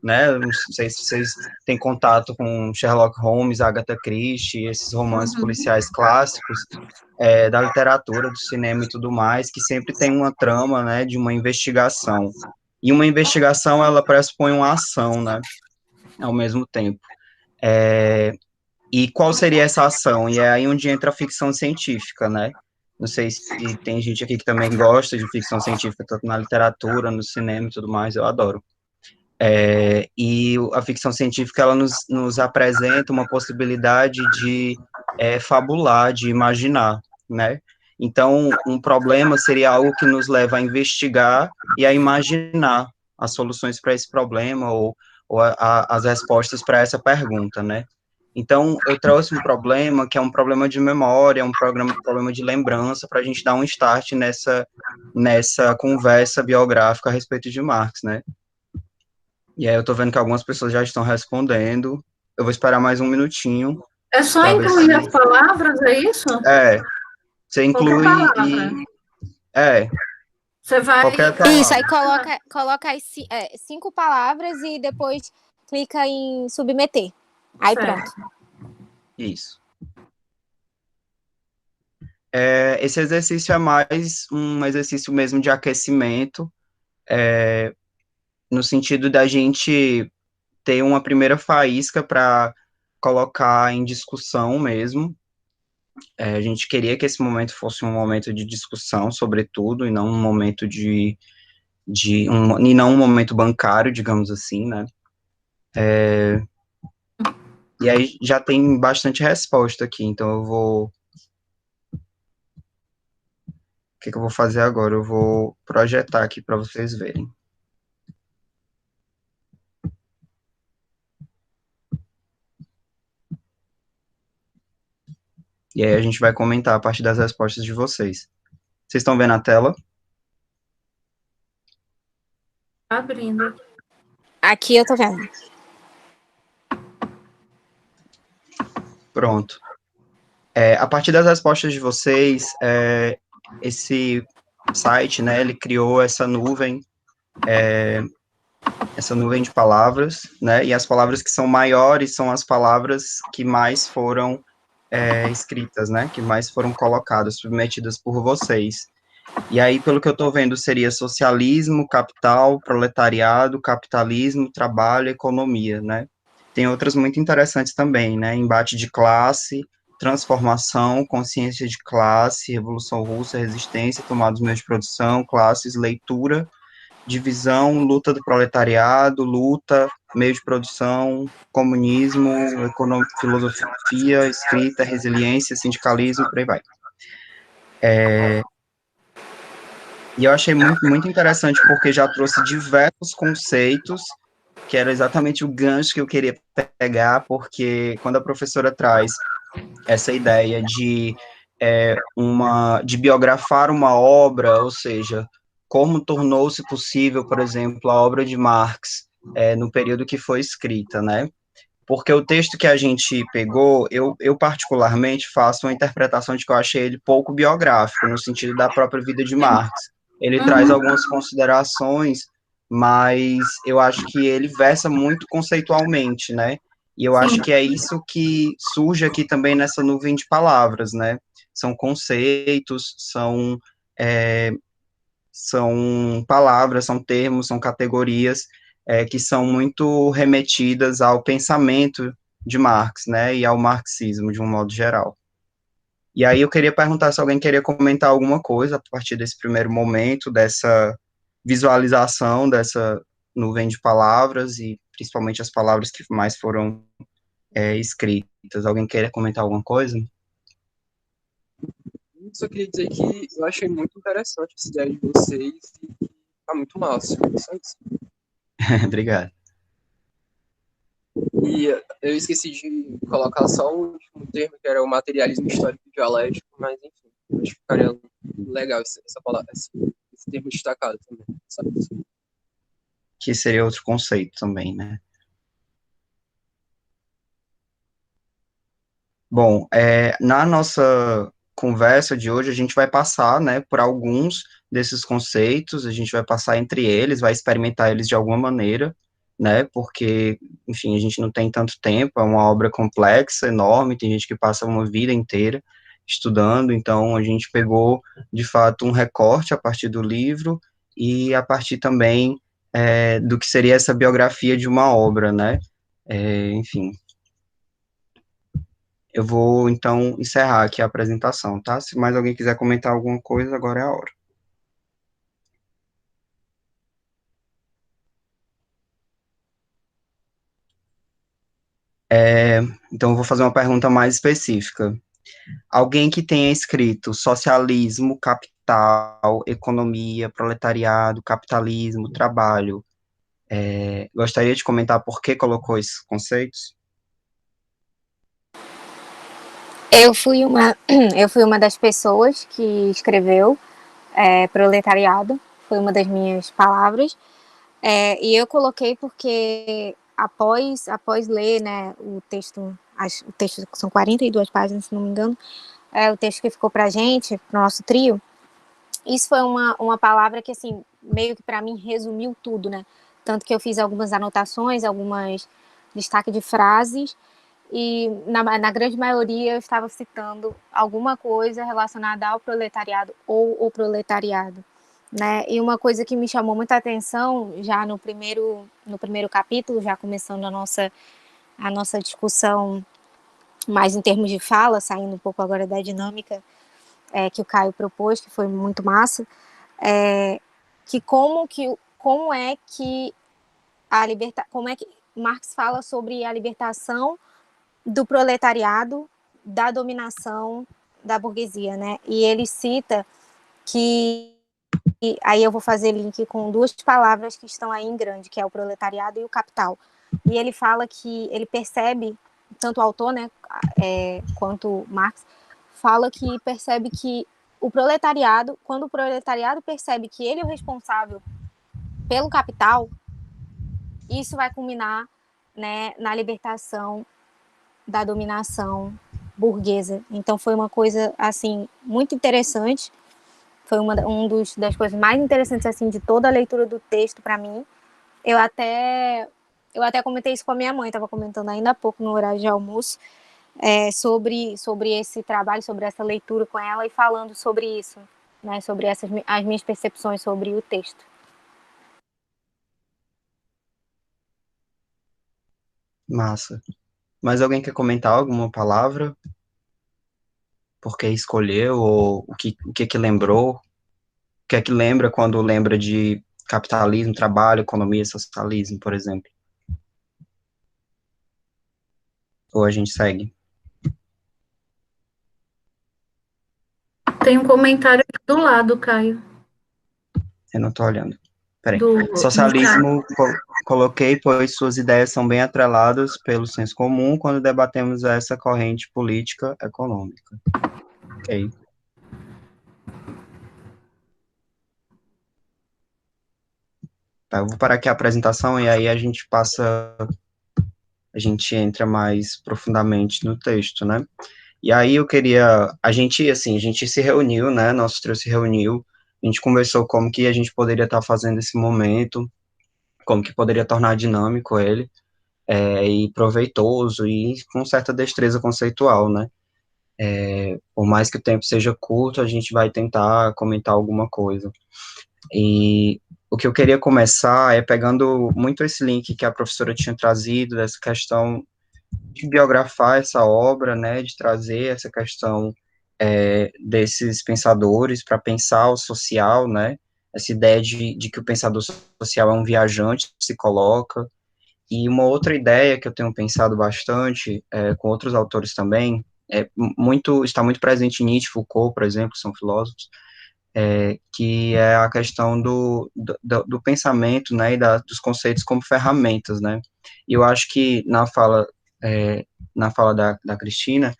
né? Não sei se vocês têm contato com Sherlock Holmes, Agatha Christie, esses romances policiais clássicos da literatura, do cinema e tudo mais, que sempre tem uma trama, né, de uma investigação. E uma investigação, ela pressupõe uma ação, né, ao mesmo tempo. E qual seria essa ação? E é aí onde entra a ficção científica, né? Não sei se tem gente aqui que também gosta de ficção científica, tanto na literatura, no cinema e tudo mais, eu adoro. E a ficção científica, ela nos apresenta uma possibilidade de fabular, de imaginar, né? Então, um problema seria algo que nos leva a investigar e a imaginar as soluções para esse problema ou as respostas para essa pergunta, né? Então, eu trouxe um problema que é um problema de memória, problema de lembrança, para a gente dar um start nessa conversa biográfica a respeito de Marx, né? E aí eu estou vendo que algumas pessoas já estão respondendo. Eu vou esperar mais um minutinho É só para ver se... incluir as palavras, é isso? É, você Qualquer inclui palavra. Você vai. qualquer Isso, palavra. aí coloca as 5 palavras e depois clica em submeter. Aí Certo. pronto. Isso. Esse exercício é mais um exercício mesmo de aquecimento, no sentido da gente ter uma primeira faísca para colocar em discussão mesmo. A gente queria que esse momento fosse um momento de discussão, sobretudo, e não um momento e não um momento bancário, digamos assim, né? E aí já tem bastante resposta aqui, então eu vou... O que eu vou fazer agora? Eu vou projetar aqui para vocês verem. E aí a gente vai comentar a partir das respostas de vocês. Vocês estão vendo a tela? Abrindo. Aqui eu tô vendo. Pronto. A partir das respostas de vocês, esse site, né, ele criou essa nuvem de palavras, né, e as palavras que são maiores são as palavras que mais foram escritas, né, que mais foram colocadas, submetidas por vocês. E aí, pelo que eu estou vendo, seria socialismo, capital, proletariado, capitalismo, trabalho, economia, né? Tem outras muito interessantes também, né? Embate de classe, transformação, consciência de classe, Revolução Russa, resistência, tomada dos meios de produção, classes, leitura, divisão, luta do proletariado, luta, meio de produção, comunismo, filosofia, escrita, resiliência, sindicalismo, por aí vai. E eu achei muito, muito interessante porque já trouxe diversos conceitos, que era exatamente o gancho que eu queria pegar, porque quando a professora traz essa ideia de biografar uma obra, ou seja, como tornou-se possível, por exemplo, a obra de Marx no período que foi escrita, né? Porque o texto que a gente pegou, eu particularmente faço uma interpretação de que eu achei ele pouco biográfico, no sentido da própria vida de Marx. Ele traz Uhum. algumas considerações, mas eu acho que ele versa muito conceitualmente, né? E eu acho Sim. que é isso que surge aqui também nessa nuvem de palavras, né? São conceitos, são palavras, são termos, são categorias que são muito remetidas ao pensamento de Marx, né, e ao marxismo de um modo geral. E aí eu queria perguntar se alguém queria comentar alguma coisa a partir desse primeiro momento, dessa visualização dessa nuvem de palavras e principalmente as palavras que mais foram escritas. Alguém queria comentar alguma coisa? Só queria dizer que eu achei muito interessante essa ideia de vocês e tá muito massa. Só isso. Obrigado. E eu esqueci de colocar só o último termo, que era o materialismo histórico dialético, mas enfim, acho que ficaria legal essa palavra, esse termo destacado também, sabe? Que seria outro conceito também, né? Bom, na nossa conversa de hoje, a gente vai passar, né, por alguns desses conceitos, a gente vai passar entre eles, vai experimentar eles de alguma maneira, né, porque, enfim, a gente não tem tanto tempo, é uma obra complexa, enorme, tem gente que passa uma vida inteira estudando, então a gente pegou, de fato, um recorte a partir do livro e a partir também do que seria essa biografia de uma obra, né, enfim. Eu vou, então, encerrar aqui a apresentação, tá? Se mais alguém quiser comentar alguma coisa, agora é a hora. Então, eu vou fazer uma pergunta mais específica. Alguém que tenha escrito socialismo, capital, economia, proletariado, capitalismo, trabalho, gostaria de comentar por que colocou esses conceitos? Eu fui uma, eu fui uma das pessoas que escreveu proletariado, foi uma das minhas palavras, e eu coloquei porque após ler, né, o texto são 42 páginas, se não me engano, o texto que ficou pra gente, pro nosso trio, isso foi uma palavra que, assim, meio que para mim resumiu tudo, né? Tanto que eu fiz algumas anotações, algumas destaque de frases, e na grande maioria eu estava citando alguma coisa relacionada ao proletariado ou o proletariado, né? E uma coisa que me chamou muita atenção já no primeiro capítulo, já começando a nossa discussão mais em termos de fala, saindo um pouco agora da dinâmica que o Caio propôs, que foi muito massa, que como é que como é que Marx fala sobre a libertação do proletariado da dominação da burguesia, né? E ele cita que aí eu vou fazer link com duas palavras que estão aí em grande, que é o proletariado e o capital. E ele fala que ele percebe, tanto o autor, né, quanto Marx, fala que percebe que o proletariado, quando o proletariado percebe que ele é o responsável pelo capital, isso vai culminar, né, na libertação da dominação burguesa. Então foi uma coisa assim muito interessante. Foi das coisas mais interessantes assim de toda a leitura do texto para mim. Eu até comentei isso com a minha mãe, estava comentando ainda há pouco no horário de almoço, sobre esse trabalho, sobre essa leitura com ela e falando sobre isso, né, sobre as minhas percepções sobre o texto. Massa. Mais alguém quer comentar alguma palavra? Por que escolheu? Ou o que lembrou? O que é que lembra quando lembra de capitalismo, trabalho, economia, socialismo, por exemplo? Ou a gente segue? Tem um comentário aqui do lado, Caio, Eu não estou olhando. Peraí. no chat. Socialismo, coloquei, pois suas ideias são bem atreladas pelo senso comum quando debatemos essa corrente política econômica. Ok. Tá, eu vou parar aqui a apresentação e aí a gente entra mais profundamente no texto, né? E aí a gente se reuniu, né? Nosso trio se reuniu, a gente conversou como que a gente poderia estar fazendo esse momento, como que poderia tornar dinâmico ele, e proveitoso e com certa destreza conceitual, né? Por mais que o tempo seja curto, a gente vai tentar comentar alguma coisa. E o que eu queria começar é pegando muito esse link que a professora tinha trazido, dessa questão de biografar essa obra, né, de trazer essa questão desses pensadores para pensar o social, né, essa ideia de que o pensador social é um viajante que se coloca, e uma outra ideia que eu tenho pensado bastante, com outros autores também, está muito presente em Nietzsche, Foucault, por exemplo, que são filósofos, que é a questão do pensamento, né, e dos conceitos como ferramentas, né, e eu acho que na fala da Cristina,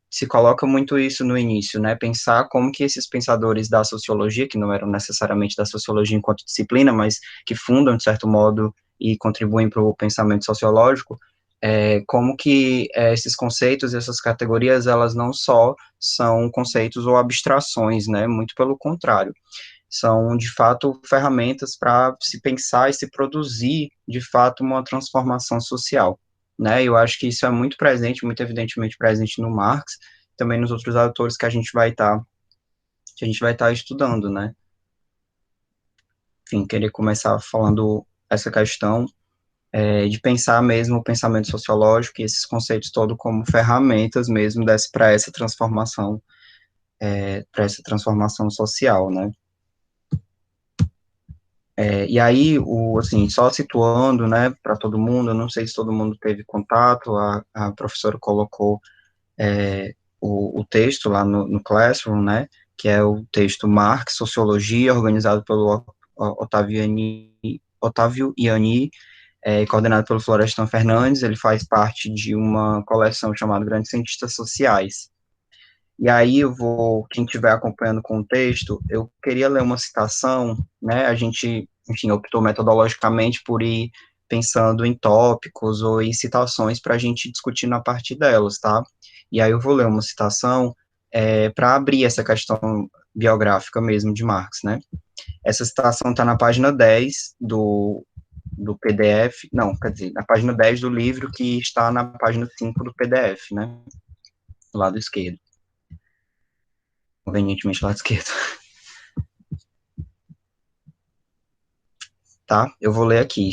se coloca muito isso no início, né, pensar como que esses pensadores da sociologia, que não eram necessariamente da sociologia enquanto disciplina, mas que fundam, de certo modo, e contribuem para o pensamento sociológico, como que esses conceitos, essas categorias, elas não só são conceitos ou abstrações, né, muito pelo contrário, são, de fato, ferramentas para se pensar e se produzir, de fato, uma transformação social, né, eu acho que isso é muito presente, muito evidentemente presente no Marx, também nos outros autores que a gente vai estar estudando, né. Enfim, queria começar falando essa questão de pensar mesmo o pensamento sociológico e esses conceitos todos como ferramentas mesmo para essa transformação social, né. E aí, assim, só situando, né, para todo mundo, eu não sei se todo mundo teve contato, a professora colocou o texto lá no Classroom, né, que é o texto Marx, Sociologia, organizado pelo Otávio Iani, coordenado pelo Florestan Fernandes. Ele faz parte de uma coleção chamada Grandes Cientistas Sociais. E aí quem estiver acompanhando com o texto, eu queria ler uma citação, né, a gente, enfim, optou metodologicamente por ir pensando em tópicos ou em citações para a gente discutir na partir delas, tá? E aí eu vou ler uma citação para abrir essa questão biográfica mesmo de Marx, né? Essa citação está na página 10 do PDF, não, quer dizer, na página 10 do livro, que está na página 5 do PDF, né? Do lado esquerdo. Convenientemente lado esquerdo. Tá? Eu vou ler aqui.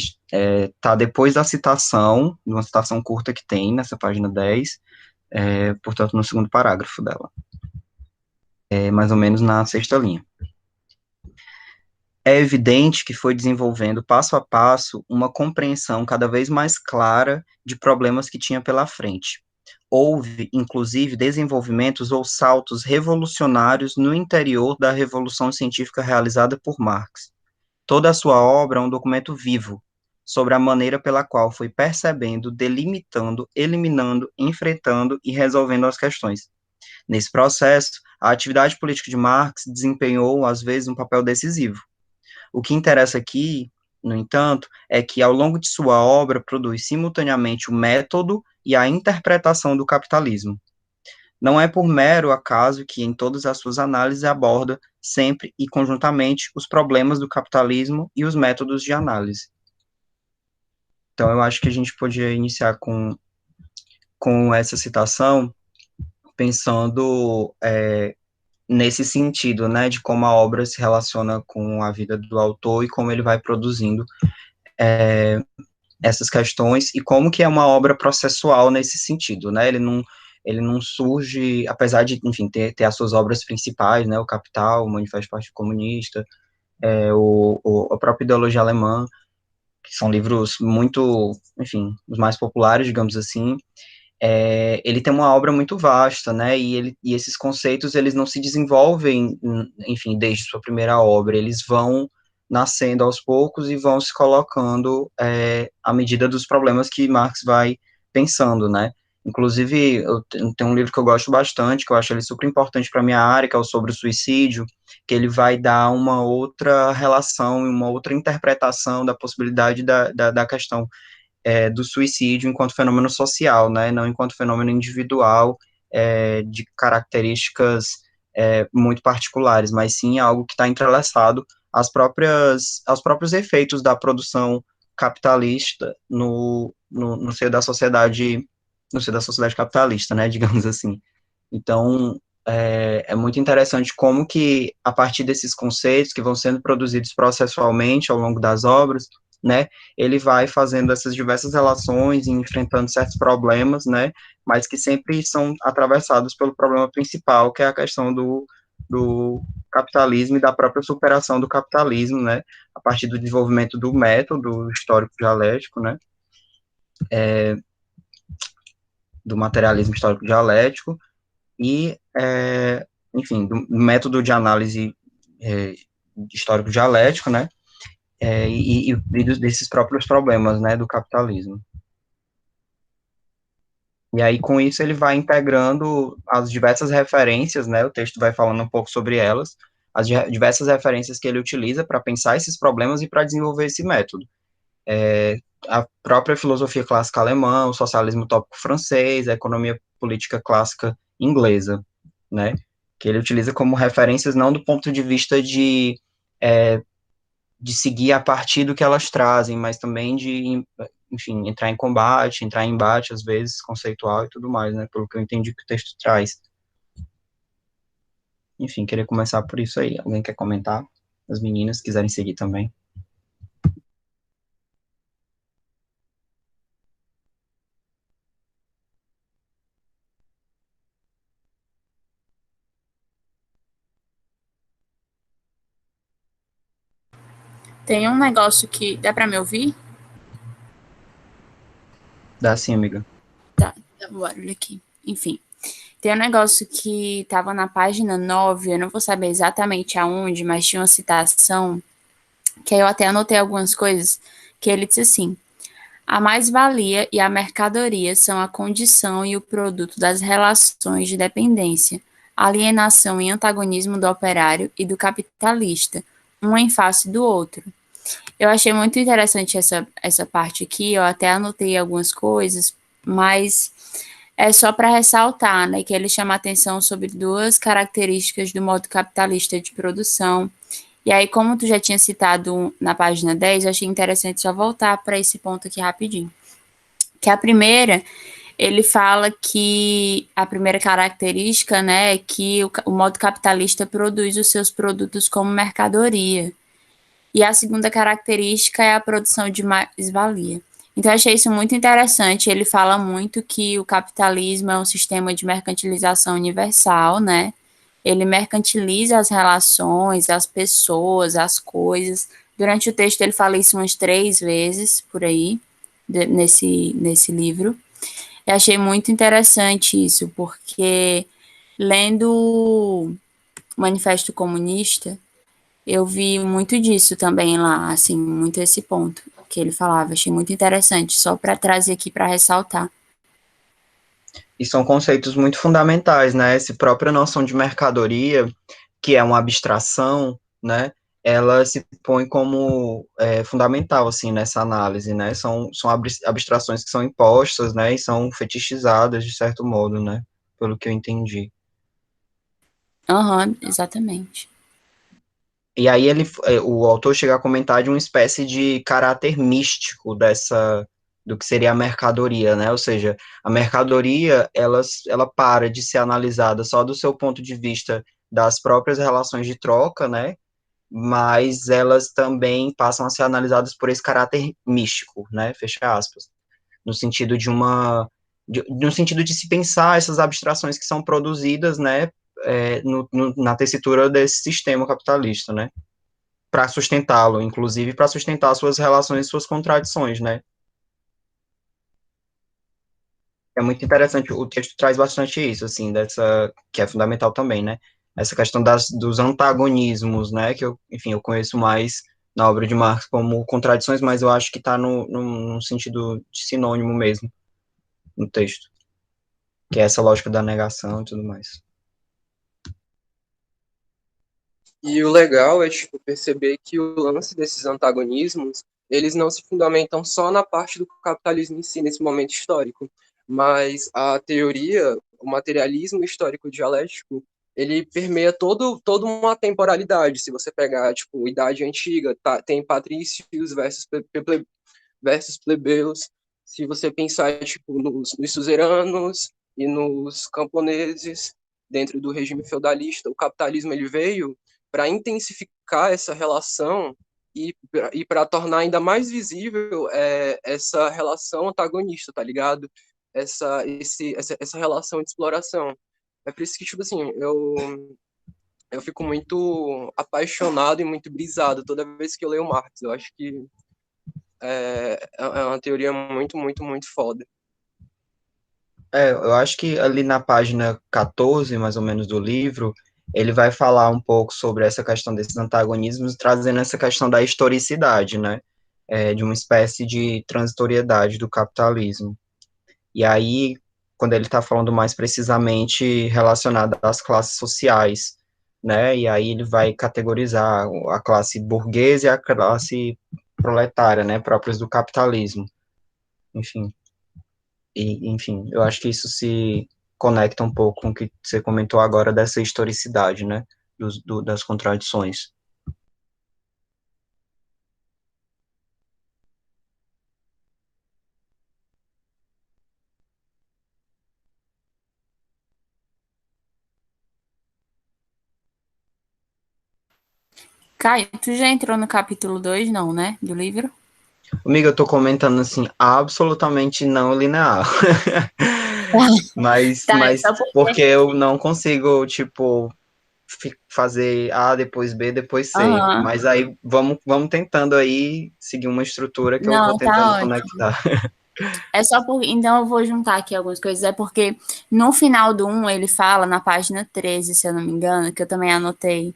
Tá depois da citação, de uma citação curta que tem nessa página 10, portanto, no segundo parágrafo dela. Mais ou menos na sexta linha. É evidente que foi desenvolvendo passo a passo uma compreensão cada vez mais clara de problemas que tinha pela frente. Houve, inclusive, desenvolvimentos ou saltos revolucionários no interior da revolução científica realizada por Marx. Toda a sua obra é um documento vivo sobre a maneira pela qual foi percebendo, delimitando, eliminando, enfrentando e resolvendo as questões. Nesse processo, a atividade política de Marx desempenhou, às vezes, um papel decisivo. O que interessa aqui, no entanto, é que, ao longo de sua obra, produz simultaneamente o método e a interpretação do capitalismo. Não é por mero acaso que, em todas as suas análises, aborda sempre e conjuntamente os problemas do capitalismo e os métodos de análise. Então, eu acho que a gente podia iniciar com essa citação, pensando nesse sentido, né, de como a obra se relaciona com a vida do autor e como ele vai produzindo essas questões, e como que é uma obra processual nesse sentido, né, ele não surge, apesar de, enfim, ter as suas obras principais, né, o Capital, o Manifesto do Partido Comunista, a própria Ideologia Alemã, que são livros muito, enfim, os mais populares, digamos assim. Ele tem uma obra muito vasta, né, e esses conceitos, eles não se desenvolvem, enfim, desde sua primeira obra, eles vão nascendo aos poucos e vão se colocando à medida dos problemas que Marx vai pensando, né. Inclusive, eu tenho um livro que eu gosto bastante, que eu acho ele super importante para a minha área, que é o Sobre o Suicídio, que ele vai dar uma outra relação, uma outra interpretação da possibilidade da questão do suicídio enquanto fenômeno social, né, não enquanto fenômeno individual, de características muito particulares, mas sim algo que está entrelaçado aos próprios efeitos da produção capitalista no seio da sociedade, no seio da sociedade capitalista, né, digamos assim. Então, é muito interessante como que, a partir desses conceitos que vão sendo produzidos processualmente ao longo das obras, né, ele vai fazendo essas diversas relações e enfrentando certos problemas, né, mas que sempre são atravessados pelo problema principal, que é a questão do capitalismo e da própria superação do capitalismo, né, a partir do desenvolvimento do método histórico dialético, né, do materialismo histórico dialético, e, enfim, do método de análise histórico dialético, né, e desses próprios problemas, né, do capitalismo. E aí, com isso, ele vai integrando as diversas referências, né, o texto vai falando um pouco sobre elas, as diversas referências que ele utiliza para pensar esses problemas e para desenvolver esse método. A própria filosofia clássica alemã, o socialismo utópico francês, a economia política clássica inglesa, né, que ele utiliza como referências não do ponto de vista de seguir a partir do que elas trazem, mas também de, enfim, entrar em combate, entrar em embate, às vezes, conceitual e tudo mais, né, pelo que eu entendi que o texto traz. Enfim, queria começar por isso aí. Alguém quer comentar? As meninas quiserem seguir também. Tem um negócio que... Dá pra me ouvir? Dá sim, amiga. Tá, dá o barulho aqui. Enfim. Tem um negócio que estava na página 9, eu não vou saber exatamente aonde, mas tinha uma citação, que aí eu até anotei algumas coisas, que ele disse assim: a mais-valia e a mercadoria são a condição e o produto das relações de dependência, alienação e antagonismo do operário e do capitalista, um em face do outro. Eu achei muito interessante essa parte aqui, eu até anotei algumas coisas, mas é só para ressaltar, né, que ele chama atenção sobre duas características do modo capitalista de produção. E aí, como tu já tinha citado na página 10, eu achei interessante só voltar para esse ponto aqui rapidinho. Que a primeira, ele fala que a primeira característica, né, é que o modo capitalista produz os seus produtos como mercadoria. E a segunda característica é a produção de mais-valia. Então, eu achei isso muito interessante. Ele fala muito que o capitalismo é um sistema de mercantilização universal, né? Ele mercantiliza as relações, as pessoas, as coisas. Durante o texto, ele fala isso umas 3 vezes por aí, nesse livro. Eu achei muito interessante isso, porque lendo o Manifesto Comunista, eu vi muito disso também lá, assim, muito esse ponto que ele falava. Achei muito interessante, só para trazer aqui para ressaltar. E são conceitos muito fundamentais, né? Essa própria noção de mercadoria, que é uma abstração, né? Ela se põe como fundamental, assim, nessa análise, né? São abstrações que são impostas, né? E são fetichizadas, de certo modo, né? Pelo que eu entendi. Aham, exatamente. E aí o autor chega a comentar de uma espécie de caráter místico do que seria a mercadoria, né? Ou seja, a mercadoria, ela para de ser analisada só do seu ponto de vista das próprias relações de troca, né? Mas elas também passam a ser analisadas por esse caráter místico, né? Fecha aspas. No sentido no sentido de se pensar essas abstrações que são produzidas, né? Na tessitura desse sistema capitalista, né? Para sustentá-lo, inclusive para sustentar suas relações e suas contradições, né? É muito interessante, o texto traz bastante isso, assim, que é fundamental também, né? Essa questão dos antagonismos, né? Que enfim, eu conheço mais na obra de Marx como contradições, mas eu acho que está no sentido de sinônimo mesmo, no texto, que é essa lógica da negação e tudo mais. E o legal é, tipo, perceber que o lance desses antagonismos, eles não se fundamentam só na parte do capitalismo em si, nesse momento histórico, mas a teoria, o materialismo histórico dialético, ele permeia toda uma temporalidade. Se você pegar, tipo, Idade Antiga, tem patrícios versus plebeus. Se você pensar, tipo, nos suzeranos e nos camponeses, dentro do regime feudalista, o capitalismo ele veio para intensificar essa relação e para tornar ainda mais visível essa relação antagonista, tá ligado? Essa relação de exploração. É por isso que, tipo assim, eu fico muito apaixonado e muito brisado toda vez que eu leio Marx. Eu acho que é uma teoria muito, muito, muito foda. Eu acho que ali na página 14, mais ou menos, do livro, ele vai falar um pouco sobre essa questão desses antagonismos, trazendo essa questão da historicidade, né? De uma espécie de transitoriedade do capitalismo. E aí, quando ele está falando mais precisamente relacionado às classes sociais, né? E aí ele vai categorizar a classe burguesa e a classe proletária, né? Próprias do capitalismo. Enfim. Enfim, eu acho que isso se conecta um pouco com o que você comentou agora dessa historicidade, né? Das contradições. Caio, tu já entrou no capítulo 2, não, né? Do livro? Amiga, eu tô comentando assim, absolutamente não linear. mas, Tá, mas só porque. porque eu não consigo, tipo, fazer A, depois B, depois C. Aham. Mas aí vamos tentando aí seguir uma estrutura que eu vou Não, tentando tá ótimo. conectar. Então eu vou juntar aqui algumas coisas. É porque no final do 1 ele fala, na página 13, se eu não me engano, que eu também anotei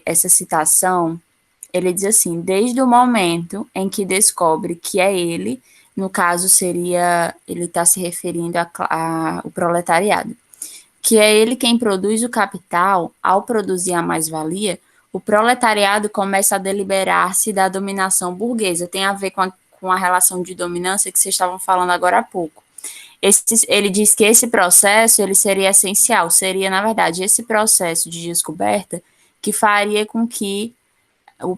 essa citação, ele diz assim: desde o momento em que descobre que é ele, no caso seria, ele está se referindo ao proletariado, que é ele quem produz o capital, ao produzir a mais-valia, o proletariado começa a deliberar-se da dominação burguesa. Tem a ver com a relação de dominância que vocês estavam falando agora há pouco. Ele diz que esse processo ele seria essencial, seria, na verdade, esse processo de descoberta que faria com que o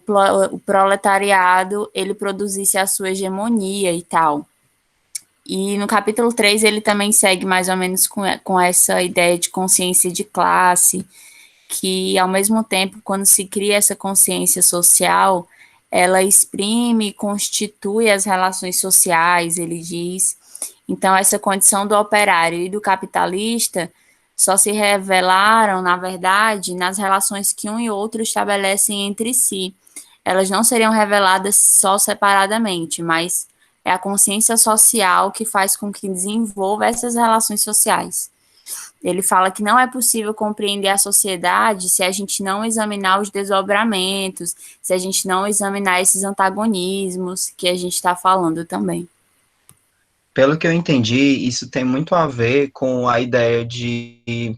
proletariado ele produzisse a sua hegemonia e tal. E no capítulo 3 ele também segue mais ou menos com essa ideia de consciência de classe, que ao mesmo tempo, quando se cria essa consciência social, ela exprime e constitui as relações sociais, ele diz. Então, essa condição do operário e do capitalista só se revelaram, na verdade, nas relações que um e outro estabelecem entre si. Elas não seriam reveladas só separadamente, mas é a consciência social que faz com que desenvolva essas relações sociais. Ele fala que não é possível compreender a sociedade se a gente não examinar os desdobramentos, se a gente não examinar esses antagonismos que a gente está falando também. Pelo que eu entendi, isso tem muito a ver com a ideia de,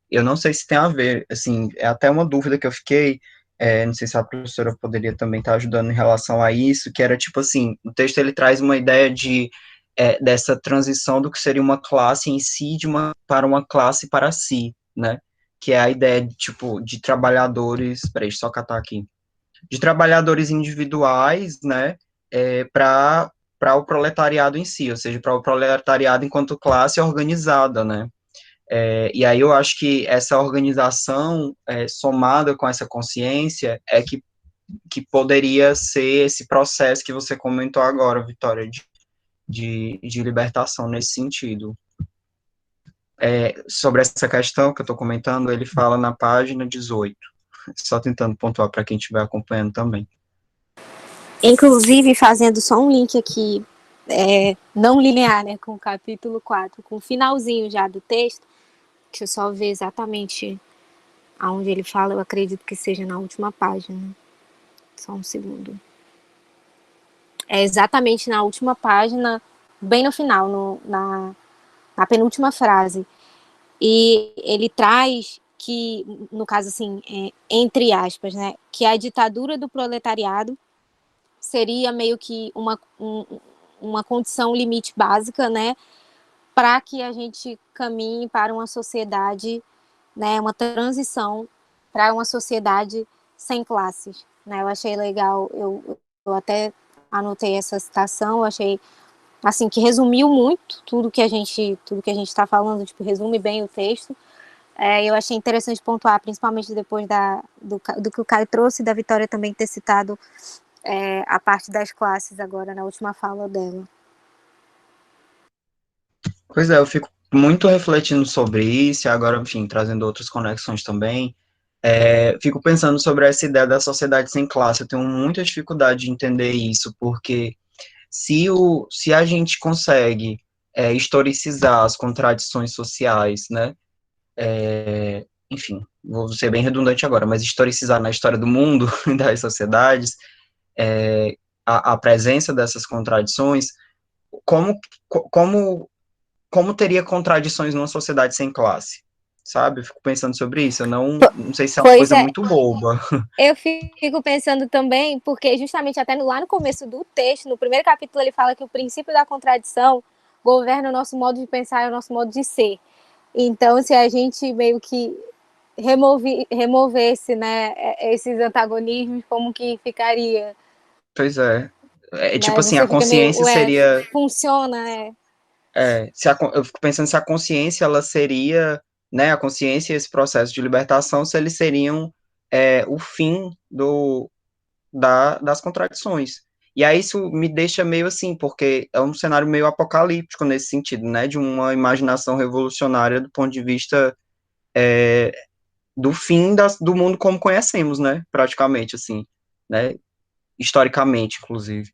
eu não sei se tem a ver, assim, é até uma dúvida que eu fiquei, não sei se a professora poderia também estar ajudando em relação a isso, que era tipo assim, o texto ele traz uma ideia dessa transição do que seria uma classe em si para uma classe para si, né? Que é a ideia de, tipo, de trabalhadores, peraí, deixa eu só catar aqui, de trabalhadores individuais, né, para o proletariado em si, ou seja, para o proletariado enquanto classe organizada, né. E aí eu acho que essa organização, somada com essa consciência, que poderia ser esse processo que você comentou agora, Vitória, de libertação nesse sentido. Sobre essa questão que eu estou comentando, ele fala na página 18, só tentando pontuar para quem estiver acompanhando também. Inclusive, fazendo só um link aqui, não linear, né, com o capítulo 4, com o finalzinho já do texto, deixa eu só ver exatamente aonde ele fala, eu acredito que seja na última página. Só um segundo. É exatamente na última página, bem no final, na penúltima frase. E ele traz que, no caso assim, entre aspas, né, que a ditadura do proletariado seria meio que uma condição limite básica, né, para que a gente caminhe para uma sociedade, né, uma transição para uma sociedade sem classes, né? Eu achei legal, eu até anotei essa citação, eu achei assim que resumiu muito tudo que a gente está falando, tipo, resume bem o texto. Eu achei interessante pontuar, principalmente depois do que o Caio trouxe, da Vitória também ter citado a parte das classes agora na última fala dela. Pois é, eu fico muito refletindo sobre isso, e agora, enfim, trazendo outras conexões também. Fico pensando sobre essa ideia da sociedade sem classe. Eu tenho muita dificuldade de entender isso, porque se a gente consegue historicizar as contradições sociais, né? Enfim, vou ser bem redundante agora, mas historicizar na história do mundo e das sociedades a presença dessas contradições, como, como como teria contradições numa sociedade sem classe? Sabe? Eu fico pensando sobre isso. Eu não sei se é uma Pois coisa é, muito boba. eu fico pensando também, porque justamente até lá no começo do texto, no primeiro capítulo, ele fala que o princípio da contradição governa o nosso modo de pensar e o nosso modo de ser. Então, se a gente meio que removesse, né, esses antagonismos, como que ficaria? Pois é. Tipo Né? assim, a Você fica meio, consciência seria. funciona, Eu fico pensando se a consciência ela seria, né, a consciência e esse processo de libertação, se eles seriam o fim das contradições. E aí isso me deixa meio assim, porque é um cenário meio apocalíptico nesse sentido, né, de uma imaginação revolucionária do ponto de vista do fim do mundo como conhecemos, né, praticamente, assim, né, historicamente, inclusive.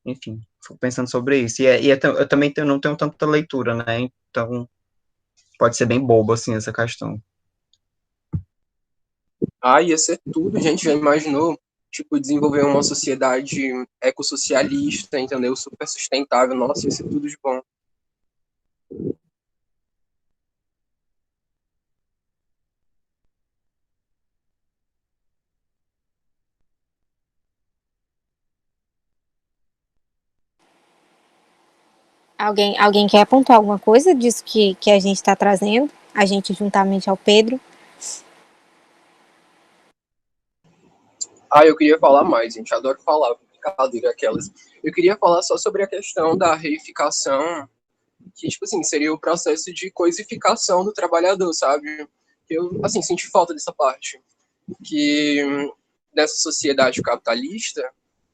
Enfim, fico pensando sobre isso. Eu também não tenho tanta leitura, né? Então, pode ser bem bobo, assim, essa questão. Ia ser tudo, gente já imaginou, tipo, desenvolver uma sociedade ecossocialista, entendeu? Super sustentável, nossa, ia ser tudo de bom. Alguém quer apontar alguma coisa disso que a gente está trazendo? A gente juntamente ao Pedro. Eu queria falar mais, gente, adoro falar, brincadeira aquelas. Eu queria falar só sobre a questão da reificação, que, tipo assim, seria o processo de coisificação do trabalhador, sabe? Eu, assim, senti falta dessa parte. Que dessa sociedade capitalista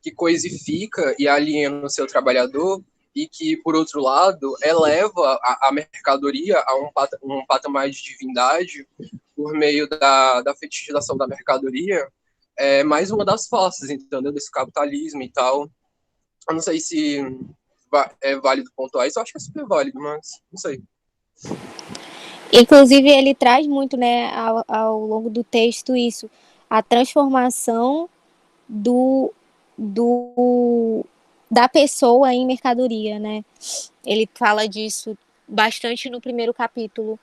que coisifica e aliena o seu trabalhador e que, por outro lado, eleva a mercadoria a um patamar de divindade por meio da fetichização da mercadoria, é mais uma das faces, entendeu? Desse capitalismo e tal. Eu não sei se é válido pontuar isso, eu acho que é super válido, mas não sei. Inclusive, ele traz muito, né, ao longo do texto isso, a transformação do da pessoa em mercadoria, né? Ele fala disso bastante no primeiro capítulo.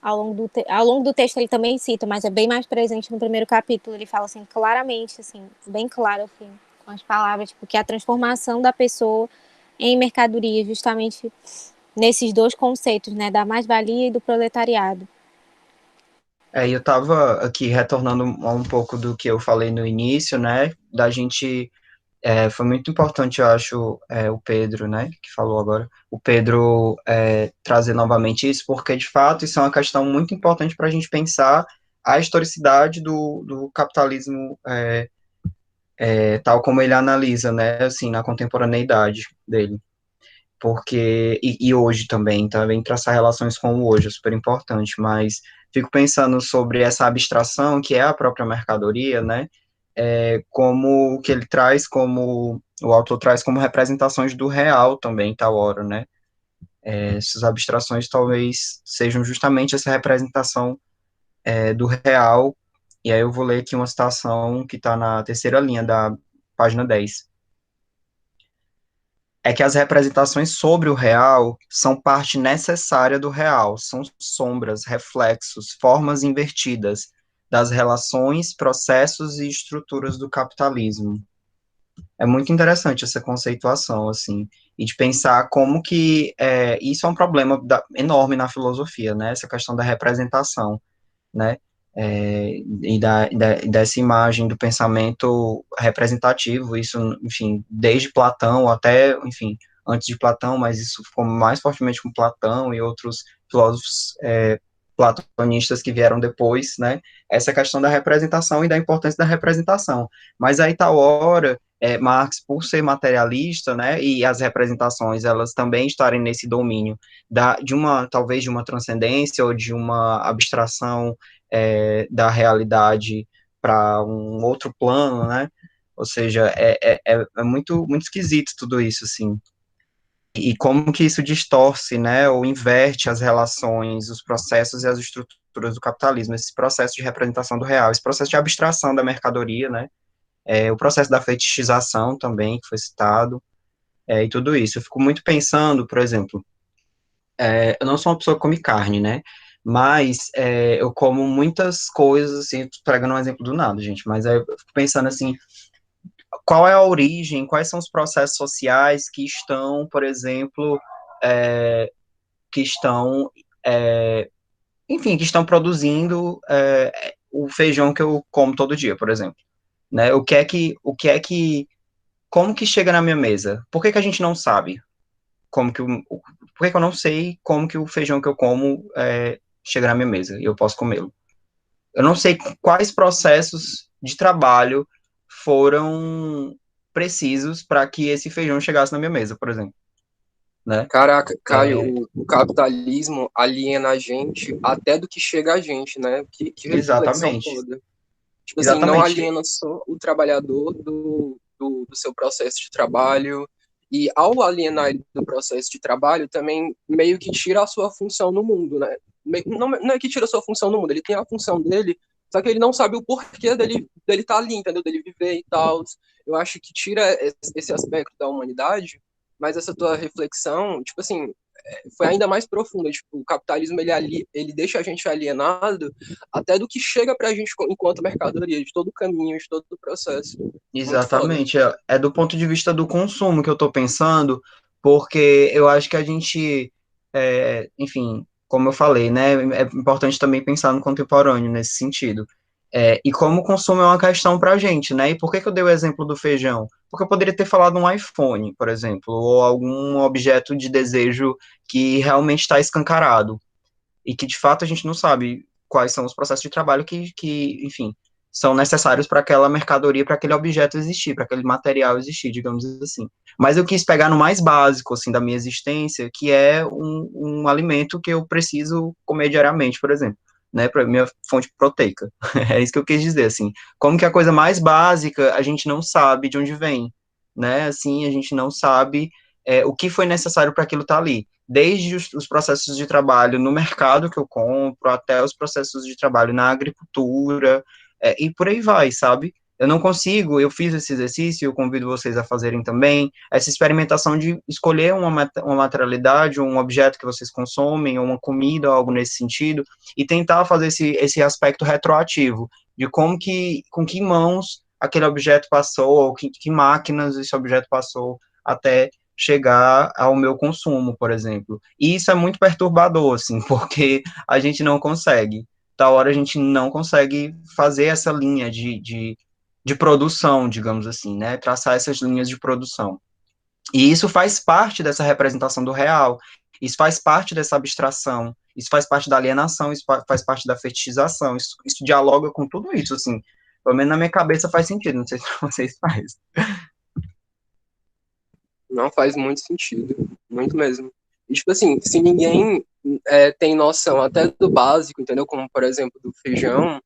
Ao longo do texto ele também cita, mas é bem mais presente no primeiro capítulo. Ele fala assim claramente, assim, bem claro, assim, com as palavras, tipo, que a transformação da pessoa em mercadoria, justamente nesses dois conceitos, né, da mais-valia e do proletariado. Eu estava aqui retornando a um pouco do que eu falei no início, né, da gente, foi muito importante, eu acho, o Pedro, né, que falou agora, o Pedro trazer novamente isso, porque, de fato, isso é uma questão muito importante para a gente pensar a historicidade do capitalismo, tal como ele analisa, né, assim, na contemporaneidade dele. Porque, e hoje também traçar relações com o hoje é super importante, mas fico pensando sobre essa abstração que é a própria mercadoria, né, como que ele traz, como o autor traz como representações do real também, tal hora, né, essas abstrações talvez sejam justamente essa representação do real, e aí eu vou ler aqui uma citação que está na terceira linha da página 10. É que as representações sobre o real são parte necessária do real, são sombras, reflexos, formas invertidas das relações, processos e estruturas do capitalismo. É muito interessante essa conceituação, assim, e de pensar como que isso é um problema enorme na filosofia, né, essa questão da representação, né, dessa imagem do pensamento representativo, isso, enfim, desde Platão até, enfim, antes de Platão, mas isso ficou mais fortemente com Platão e outros filósofos platonistas que vieram depois, né, essa questão da representação e da importância da representação. Mas aí tal hora, Marx, por ser materialista, né, e as representações, elas também estarem nesse domínio talvez de uma transcendência ou de uma abstração da realidade para um outro plano, né? Ou seja, é muito, muito esquisito tudo isso, assim. E como que isso distorce, né, ou inverte as relações, os processos e as estruturas do capitalismo, esse processo de representação do real, esse processo de abstração da mercadoria, né, o processo da fetichização também, que foi citado, e tudo isso. Eu fico muito pensando, por exemplo, eu não sou uma pessoa que come carne, né? Mas eu como muitas coisas, assim, pegando um exemplo do nada, gente, mas aí eu fico pensando assim, qual é a origem, quais são os processos sociais que estão, por exemplo, que estão, enfim, que estão produzindo o feijão que eu como todo dia, por exemplo, né? Como que chega na minha mesa? Por que que a gente não sabe? Por que que eu não sei como que o feijão que eu como chega na minha mesa e eu posso comê-lo? Eu não sei quais processos de trabalho foram precisos para que esse feijão chegasse na minha mesa, por exemplo, né? Caraca, Caio, o capitalismo aliena a gente até do que chega a gente, né? Que reflexão Exatamente, foda. Tipo assim, não exatamente, aliena só o trabalhador do seu processo de trabalho E ao alienar ele do processo de trabalho, também meio que tira a sua função no mundo, né? Não é que tira a sua função no mundo, ele tem a função dele, só que ele não sabe o porquê dele tá ali, entendeu? Dele viver e tal. Eu acho que tira esse aspecto da humanidade, mas essa tua reflexão, tipo assim, foi ainda mais profunda. Tipo, o capitalismo, ele deixa a gente alienado até do que chega pra gente enquanto mercadoria, de todo o caminho, de todo o processo. Muito foda. Exatamente, é do ponto de vista do consumo que eu estou pensando, porque eu acho que a gente, enfim, como eu falei, né, é importante também pensar no contemporâneo nesse sentido. E como o consumo é uma questão para a gente, né? E por que que eu dei o exemplo do feijão? Porque eu poderia ter falado um iPhone, por exemplo, ou algum objeto de desejo que realmente está escancarado e que de fato a gente não sabe quais são os processos de trabalho enfim, são necessários para aquela mercadoria, para aquele objeto existir, para aquele material existir, digamos assim. Mas eu quis pegar no mais básico, assim, da minha existência, que é um alimento que eu preciso comer diariamente, por exemplo, né, para minha fonte proteica. É isso que eu quis dizer, assim. Como que a coisa mais básica a gente não sabe de onde vem, né? Assim, a gente não sabe o que foi necessário para aquilo estar ali desde os processos de trabalho no mercado que eu compro, até os processos de trabalho na agricultura, e por aí vai, sabe? Eu não consigo, eu fiz esse exercício, eu convido vocês a fazerem também, essa experimentação de escolher uma materialidade, um objeto que vocês consomem, ou uma comida, ou algo nesse sentido, e tentar fazer esse aspecto retroativo, de com que mãos aquele objeto passou, ou que máquinas esse objeto passou até chegar ao meu consumo, por exemplo. E isso é muito perturbador, assim, porque a gente não consegue. Da hora a gente não consegue fazer essa linha de produção, digamos assim, né? Traçar essas linhas de produção. E isso faz parte dessa representação do real, isso faz parte dessa abstração, isso faz parte da alienação, isso faz parte da fetichização, isso dialoga com tudo isso, assim. Pelo menos na minha cabeça faz sentido, não sei se vocês faz. Não faz muito sentido, muito mesmo. E, tipo assim, se ninguém tem noção até do básico, entendeu? Como, por exemplo, do feijão,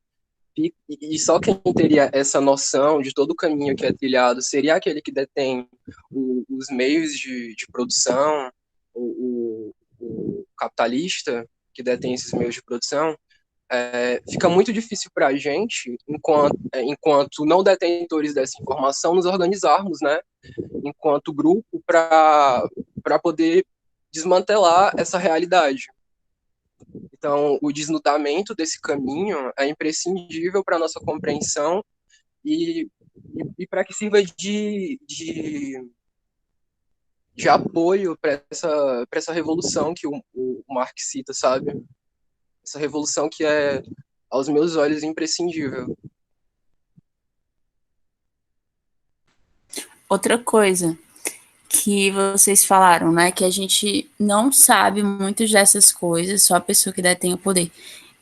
e só quem teria essa noção de todo o caminho que é trilhado seria aquele que detém os meios de produção, o capitalista que detém esses meios de produção, fica muito difícil para a gente, enquanto não detentores dessa informação, nos organizarmos, né? Enquanto grupo, para poder desmantelar essa realidade. Então, o desnudamento desse caminho é imprescindível para a nossa compreensão e, para que sirva de apoio para essa revolução que o Marx cita, sabe? Essa revolução que é, aos meus olhos, imprescindível. Outra coisa que vocês falaram, né, que a gente não sabe muitas dessas coisas, só a pessoa que detém o poder.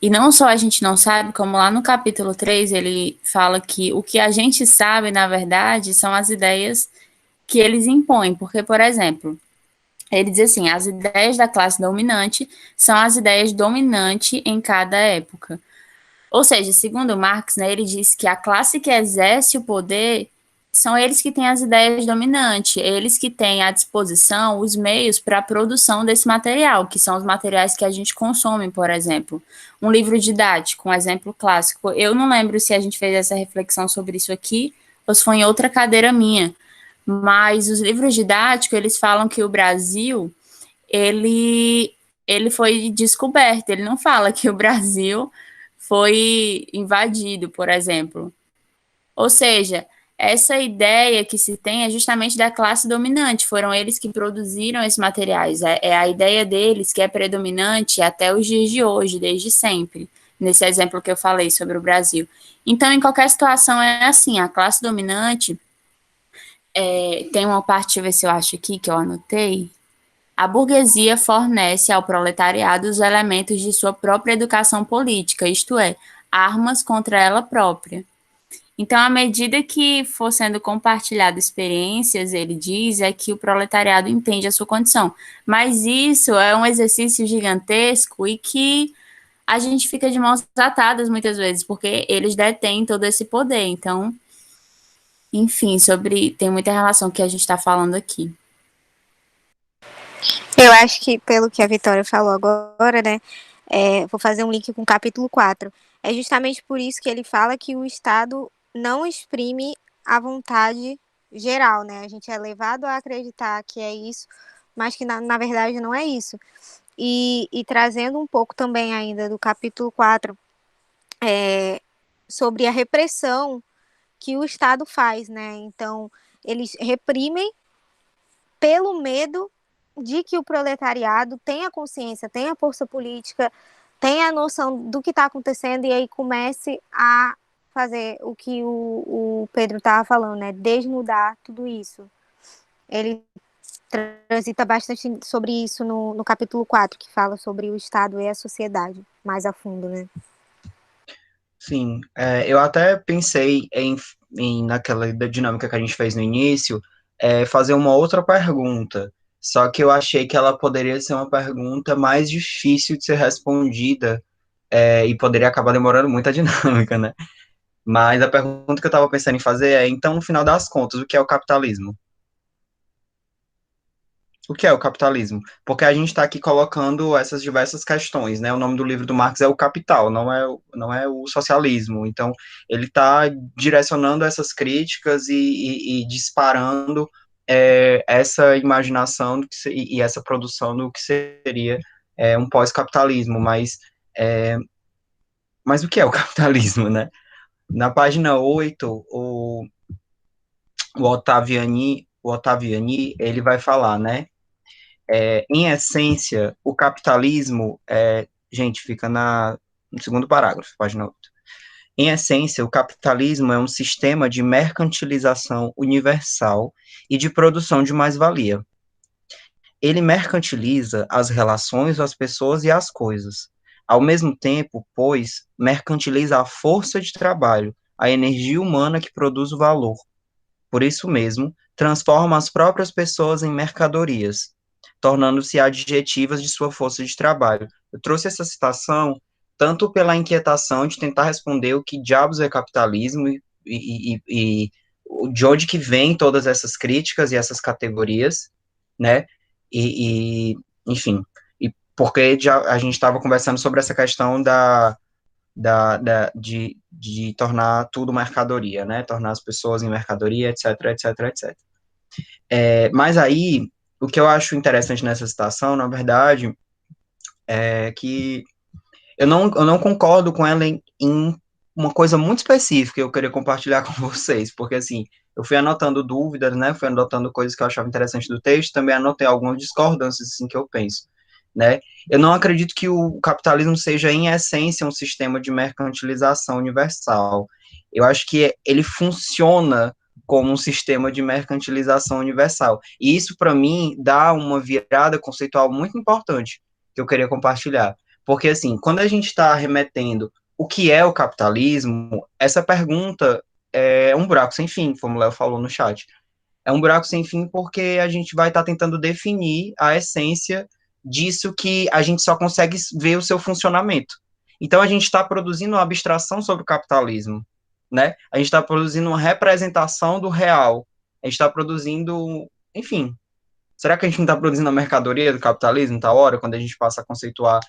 E não só a gente não sabe, como lá no capítulo 3 ele fala que o que a gente sabe, na verdade, são as ideias que eles impõem. Porque, por exemplo, ele diz assim, as ideias da classe dominante são as ideias dominantes em cada época. Ou seja, segundo Marx, né, ele diz que a classe que exerce o poder são eles que têm as ideias dominantes, eles que têm à disposição os meios para a produção desse material, que são os materiais que a gente consome, por exemplo. Um livro didático, um exemplo clássico. Eu não lembro se a gente fez essa reflexão sobre isso aqui, ou se foi em outra cadeira minha, mas os livros didáticos, eles falam que o Brasil, ele foi descoberto, ele não fala que o Brasil foi invadido, por exemplo. Ou seja, essa ideia que se tem é justamente da classe dominante, foram eles que produziram esses materiais, é a ideia deles que é predominante até os dias de hoje, desde sempre, nesse exemplo que eu falei sobre o Brasil. Então, em qualquer situação é assim, a classe dominante, tem uma parte, deixa eu ver se eu acho aqui, que eu anotei, a burguesia fornece ao proletariado os elementos de sua própria educação política, isto é, armas contra ela própria. Então, à medida que for sendo compartilhado experiências, ele diz, é que o proletariado entende a sua condição. Mas isso é um exercício gigantesco e que a gente fica de mãos atadas muitas vezes, porque eles detêm todo esse poder. Então, enfim, tem muita relação que a gente está falando aqui. Eu acho que, pelo que a Vitória falou agora, né, vou fazer um link com o capítulo 4. É justamente por isso que ele fala que o Estado não exprime a vontade geral, né? A gente é levado a acreditar que é isso, mas que na verdade não é isso. E trazendo um pouco também ainda do capítulo 4, sobre a repressão que o Estado faz, né? Então, eles reprimem pelo medo de que o proletariado tenha consciência, tenha força política, tenha a noção do que está acontecendo e aí comece a fazer o que o Pedro estava falando, né? Desnudar tudo isso. Ele transita bastante sobre isso no capítulo 4, que fala sobre o Estado e a sociedade, mais a fundo, né? Sim, eu até pensei naquela dinâmica que a gente fez no início, fazer uma outra pergunta, só que eu achei que ela poderia ser uma pergunta mais difícil de ser respondida, e poderia acabar demorando muito a dinâmica, né? Mas a pergunta que eu estava pensando em fazer então, no final das contas, o que é o capitalismo? O que é o capitalismo? Porque a gente está aqui colocando essas diversas questões, né? O nome do livro do Marx é O Capital, não é o socialismo. Então, ele está direcionando essas críticas e disparando essa imaginação e essa produção do que seria um pós-capitalismo. Mas o que é o capitalismo, né? Na página 8, o Ottaviani, ele vai falar, né? Em essência, o capitalismo, gente, fica no segundo parágrafo, página 8. Em essência, o capitalismo é um sistema de mercantilização universal e de produção de mais-valia. Ele mercantiliza as relações, as pessoas e as coisas. Ao mesmo tempo, pois, mercantiliza a força de trabalho, a energia humana que produz o valor. Por isso mesmo, transforma as próprias pessoas em mercadorias, tornando-se adjetivas de sua força de trabalho. Eu trouxe essa citação tanto pela inquietação de tentar responder o que diabos é capitalismo e de onde que vem todas essas críticas e essas categorias, né? Enfim, e porque a gente estava conversando sobre essa questão de tornar tudo mercadoria, né? Tornar as pessoas em mercadoria, etc, etc, etc. Mas aí, o que eu acho interessante nessa citação, na verdade, é que eu não concordo com ela em uma coisa muito específica que eu queria compartilhar com vocês, porque assim, eu fui anotando dúvidas, né? Fui anotando coisas que eu achava interessante do texto, também anotei algumas discordâncias assim que eu penso, né? Eu não acredito que o capitalismo seja em essência um sistema de mercantilização universal. Eu acho que ele funciona como um sistema de mercantilização universal. E isso para mim dá uma virada conceitual muito importante que eu queria compartilhar. Porque, assim, quando a gente está remetendo o que é o capitalismo, essa pergunta é um buraco sem fim, como o Léo falou no chat. É um buraco sem fim porque a gente vai estar tentando definir a essência disso que a gente só consegue ver o seu funcionamento. Então, a gente está produzindo uma abstração sobre o capitalismo, né? A gente está produzindo uma representação do real. A gente está produzindo, enfim, será que a gente não está produzindo a mercadoria do capitalismo, tá hora, quando a gente passa a conceituar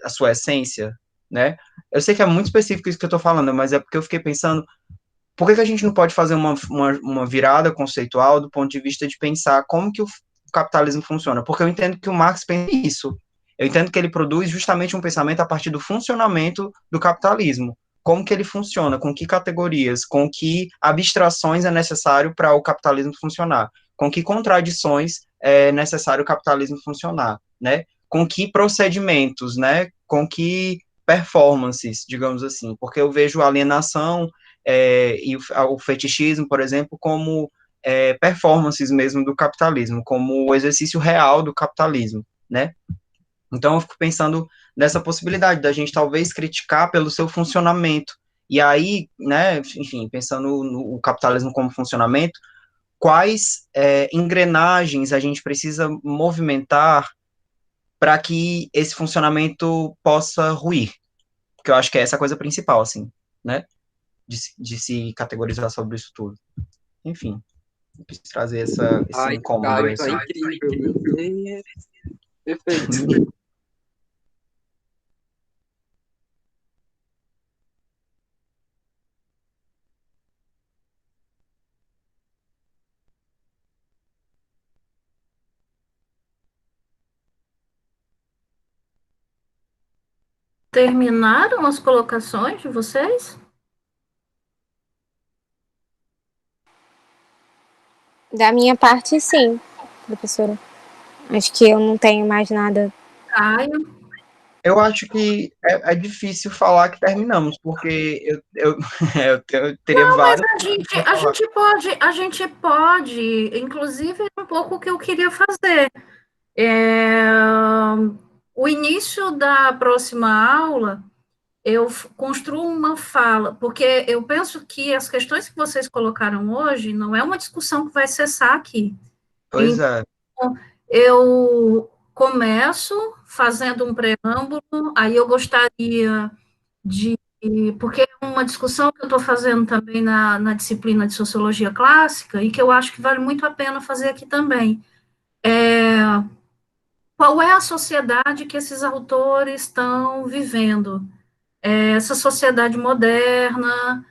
a sua essência, né? Eu sei que é muito específico isso que eu estou falando, mas é porque eu fiquei pensando, por que a gente não pode fazer uma virada conceitual do ponto de vista de pensar como que o capitalismo funciona? Porque eu entendo que o Marx pensa isso. Eu entendo que ele produz justamente um pensamento a partir do funcionamento do capitalismo. Como que ele funciona, com que categorias, com que abstrações é necessário para o capitalismo funcionar, com que contradições é necessário o capitalismo funcionar, né? Com que procedimentos, né? Com que performances, digamos assim, porque eu vejo alienação e o fetichismo, por exemplo, como performances mesmo do capitalismo, como o exercício real do capitalismo, né? Então eu fico pensando nessa possibilidade da gente talvez criticar pelo seu funcionamento. E aí, né, enfim, pensando no capitalismo como funcionamento, quais engrenagens a gente precisa movimentar para que esse funcionamento possa ruir? Porque eu acho que é essa a coisa principal, assim, né? De se categorizar sobre isso tudo. Enfim, quis trazer esse Ai, incômodo Caio, aí, tá assim. incrível, meu Deus. Perfeito. Terminaram as colocações de vocês? Da minha parte, sim, professora. Acho que eu não tenho mais nada. Caio? Eu acho que é difícil falar que terminamos, porque eu teria Mas várias a coisas gente, para a falar. gente pode, a gente pode, inclusive, um pouco o que eu queria fazer. É, o início da próxima aula, eu construo uma fala, porque eu penso que as questões que vocês colocaram hoje não é uma discussão que vai cessar aqui. Pois é, Eu começo fazendo um preâmbulo, aí eu gostaria de. Porque é uma discussão que eu estou fazendo também na disciplina de Sociologia Clássica e que eu acho que vale muito a pena fazer aqui também. Qual é a sociedade que esses autores estão vivendo? Essa sociedade moderna,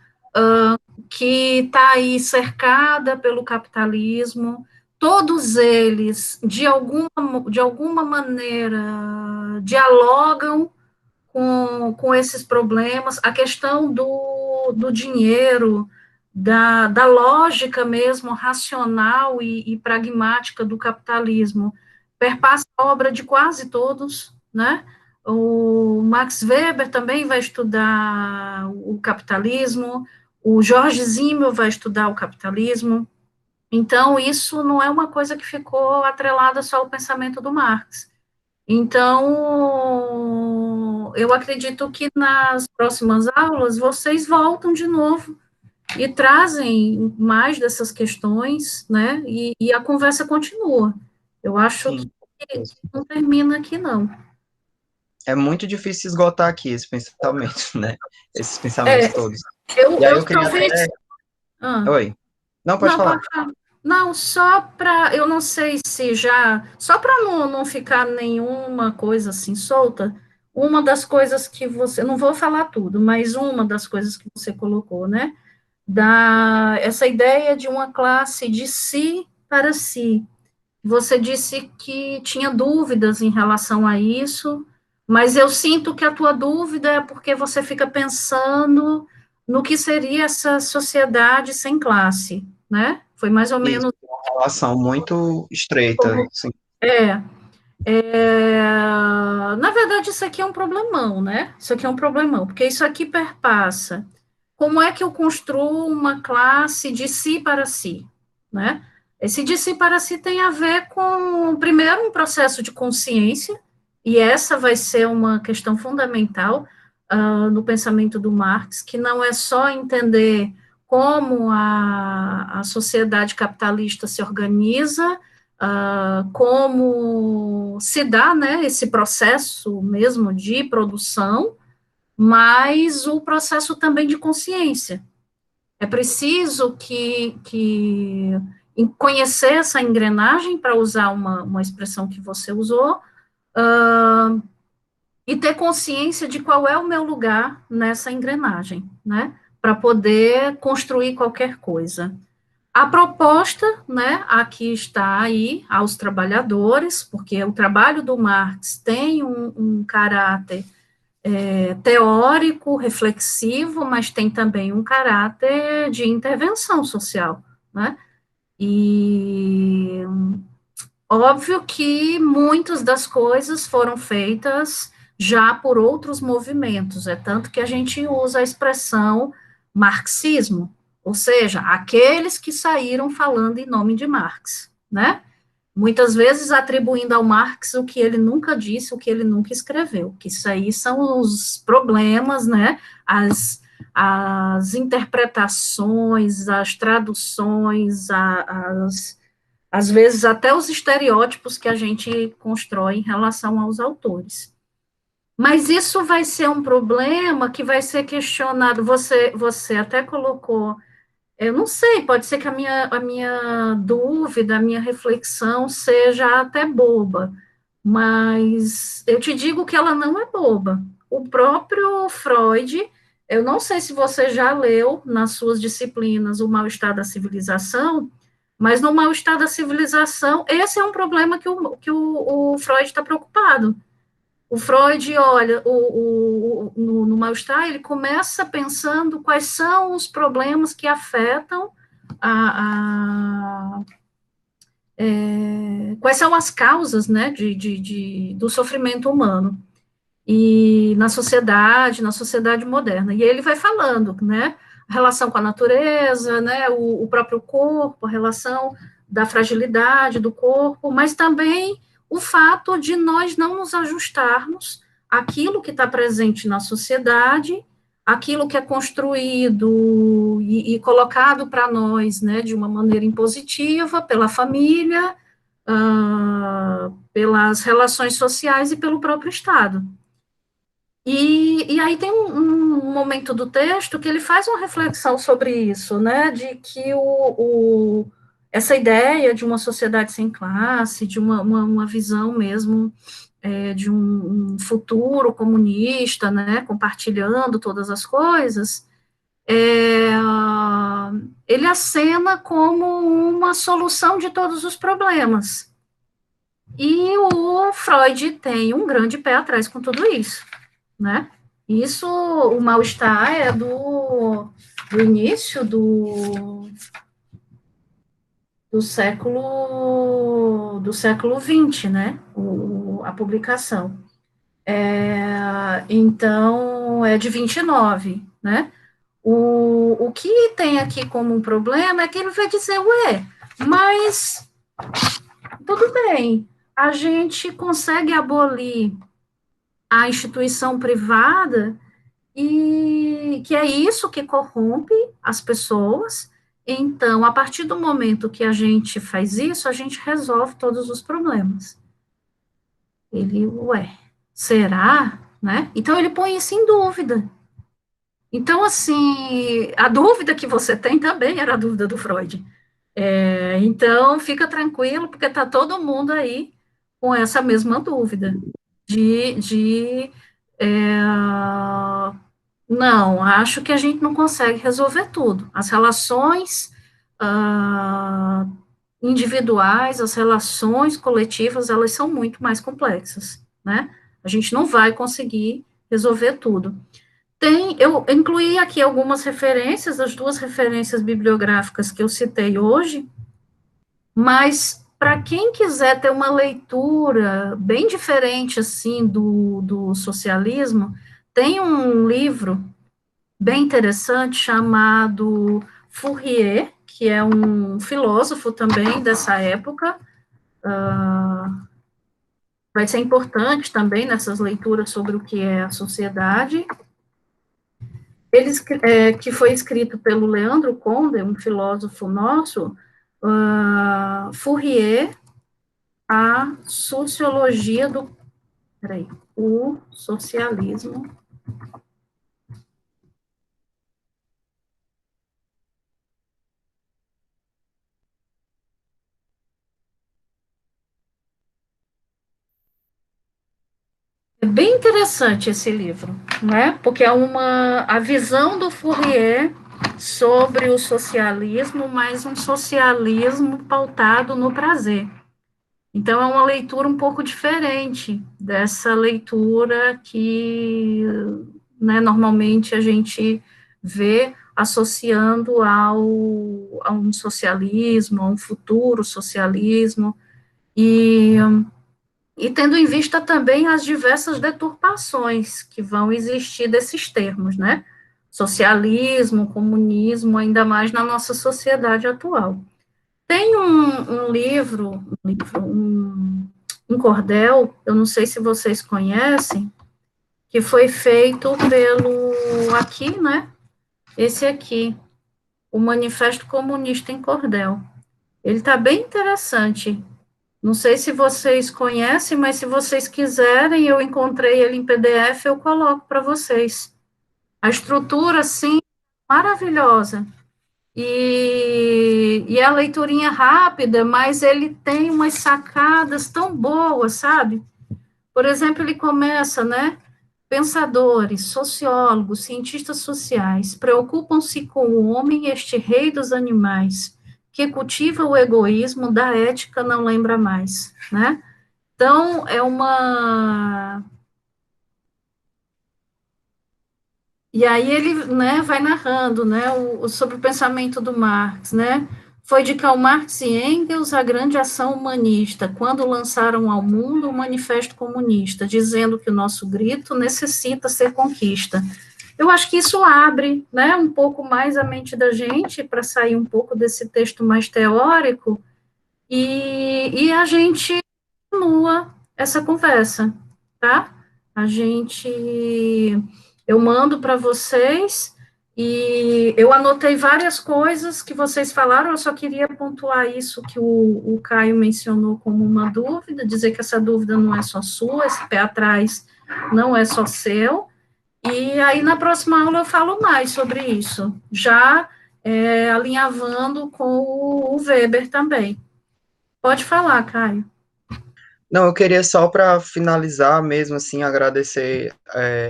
que está aí cercada pelo capitalismo, todos eles, de alguma maneira, dialogam com esses problemas, a questão do dinheiro, da lógica mesmo racional e pragmática do capitalismo, perpassa a obra de quase todos, né? O Max Weber também vai estudar o capitalismo, o Jorge Simmel vai estudar o capitalismo, então isso não é uma coisa que ficou atrelada só ao pensamento do Marx. Então, eu acredito que nas próximas aulas vocês voltam de novo e trazem mais dessas questões, né? E a conversa continua. Eu acho que sim. não termina aqui, não. É muito difícil esgotar aqui esse pensamento, né? Esses É, pensamentos todos. eu, E aí eu eu queria talvez. até. Ah, Oi. Não, pode não, falar. pode falar. Não, só para. Eu não sei se já. Só para não ficar nenhuma coisa assim solta, uma das coisas que você. Não vou falar tudo, mas uma das coisas que você colocou, né? Essa ideia de uma classe de si para si. Você disse que tinha dúvidas em relação a isso, mas eu sinto que a tua dúvida é porque você fica pensando no que seria essa sociedade sem classe, né? Foi mais ou Isso, menos uma relação muito estreita, como. sim. É, é, na verdade, isso aqui é um problemão, né? Isso aqui é um problemão, porque isso aqui perpassa. Como é que eu construo uma classe de si para si, né? Esse de si para si tem a ver com, primeiro, um processo de consciência, e essa vai ser uma questão fundamental no pensamento do Marx, que não é só entender como a sociedade capitalista se organiza, como se dá, né, esse processo mesmo de produção, mas o processo também de consciência. É preciso que conhecer essa engrenagem, para usar uma expressão que você usou, e ter consciência de qual é o meu lugar nessa engrenagem, né? Para poder construir qualquer coisa. A proposta, né, aqui está aí aos trabalhadores, porque o trabalho do Marx tem um caráter teórico, reflexivo, mas tem também um caráter de intervenção social, né? E óbvio que muitas das coisas foram feitas já por outros movimentos, é tanto que a gente usa a expressão marxismo, ou seja, aqueles que saíram falando em nome de Marx, né? Muitas vezes atribuindo ao Marx o que ele nunca disse, o que ele nunca escreveu, que isso aí são os problemas, né, as interpretações, as traduções, às vezes até os estereótipos que a gente constrói em relação aos autores. Mas isso vai ser um problema que vai ser questionado, você até colocou Eu não sei, pode ser que a minha dúvida, a minha reflexão seja até boba, mas eu te digo que ela não é boba. O próprio Freud, eu não sei se você já leu nas suas disciplinas O Mal-Estar da Civilização, mas no Mal-Estar da Civilização, esse é um problema que o Freud está preocupado. O Freud, olha, no Mal-Estar, ele começa pensando quais são os problemas que afetam quais são as causas, né, do sofrimento humano e na sociedade moderna. E ele vai falando, né, a relação com a natureza, né, o próprio corpo, a relação da fragilidade do corpo, mas também o fato de nós não nos ajustarmos àquilo que está presente na sociedade, aquilo que é construído e colocado para nós, né, de uma maneira impositiva pela família, pelas relações sociais e pelo próprio Estado. E aí tem um momento do texto que ele faz uma reflexão sobre isso, né, de que essa ideia de uma sociedade sem classe, de uma visão mesmo de um futuro comunista, né, compartilhando todas as coisas, ele acena como uma solução de todos os problemas. E o Freud tem um grande pé atrás com tudo isso, né? Isso, o mal-estar é do início do século XX, né? A publicação. Então, é de 29, né? O que tem aqui como um problema é que ele vai dizer, mas tudo bem, a gente consegue abolir a instituição privada e que é isso que corrompe as pessoas. Então, a partir do momento que a gente faz isso, a gente resolve todos os problemas. Ele, será? Né? Então, ele põe isso em dúvida. Então, assim, a dúvida que você tem também era a dúvida do Freud. Então, fica tranquilo, porque está todo mundo aí com essa mesma dúvida não, acho que a gente não consegue resolver tudo. As relações individuais, as relações coletivas, elas são muito mais complexas, né? A gente não vai conseguir resolver tudo. Eu incluí aqui algumas referências, as 2 referências bibliográficas que eu citei hoje, mas para quem quiser ter uma leitura bem diferente, assim, do socialismo, tem um livro bem interessante chamado Fourier, que é um filósofo também dessa época, vai ser importante também nessas leituras sobre o que é a sociedade. Que foi escrito pelo Leandro Conde, um filósofo nosso, Fourier, a sociologia o socialismo. É bem interessante esse livro, né? Porque é a visão do Fourier sobre o socialismo, mas um socialismo pautado no prazer. Então, é uma leitura um pouco diferente dessa leitura que, né, normalmente a gente vê associando a um socialismo, a um futuro socialismo, e tendo em vista também as diversas deturpações que vão existir desses termos, né? Socialismo, comunismo, ainda mais na nossa sociedade atual. Tem um cordel, eu não sei se vocês conhecem, que foi feito aqui, né? Esse aqui, o Manifesto Comunista em Cordel. Ele está bem interessante. Não sei se vocês conhecem, mas se vocês quiserem, eu encontrei ele em PDF, eu coloco para vocês. A estrutura, assim, maravilhosa. e é a leiturinha rápida, mas ele tem umas sacadas tão boas, sabe? Por exemplo, ele começa, né? Pensadores, sociólogos, cientistas sociais preocupam-se com o homem, este rei dos animais, que cultiva o egoísmo, da ética não lembra mais, né? Então, é uma... E aí ele, né, vai narrando, né, sobre o pensamento do Marx, né? Foi de Karl Marx e Engels a grande ação humanista, quando lançaram ao mundo o Manifesto Comunista, dizendo que o nosso grito necessita ser conquista. Eu acho que isso abre, né, um pouco mais a mente da gente, para sair um pouco desse texto mais teórico, e a gente continua essa conversa, tá? A gente, eu mando para vocês, e eu anotei várias coisas que vocês falaram, eu só queria pontuar isso que o Caio mencionou como uma dúvida, dizer que essa dúvida não é só sua, esse pé atrás não é só seu, e aí na próxima aula eu falo mais sobre isso, já alinhavando com o Weber também. Pode falar, Caio. Não, eu queria só para finalizar mesmo assim agradecer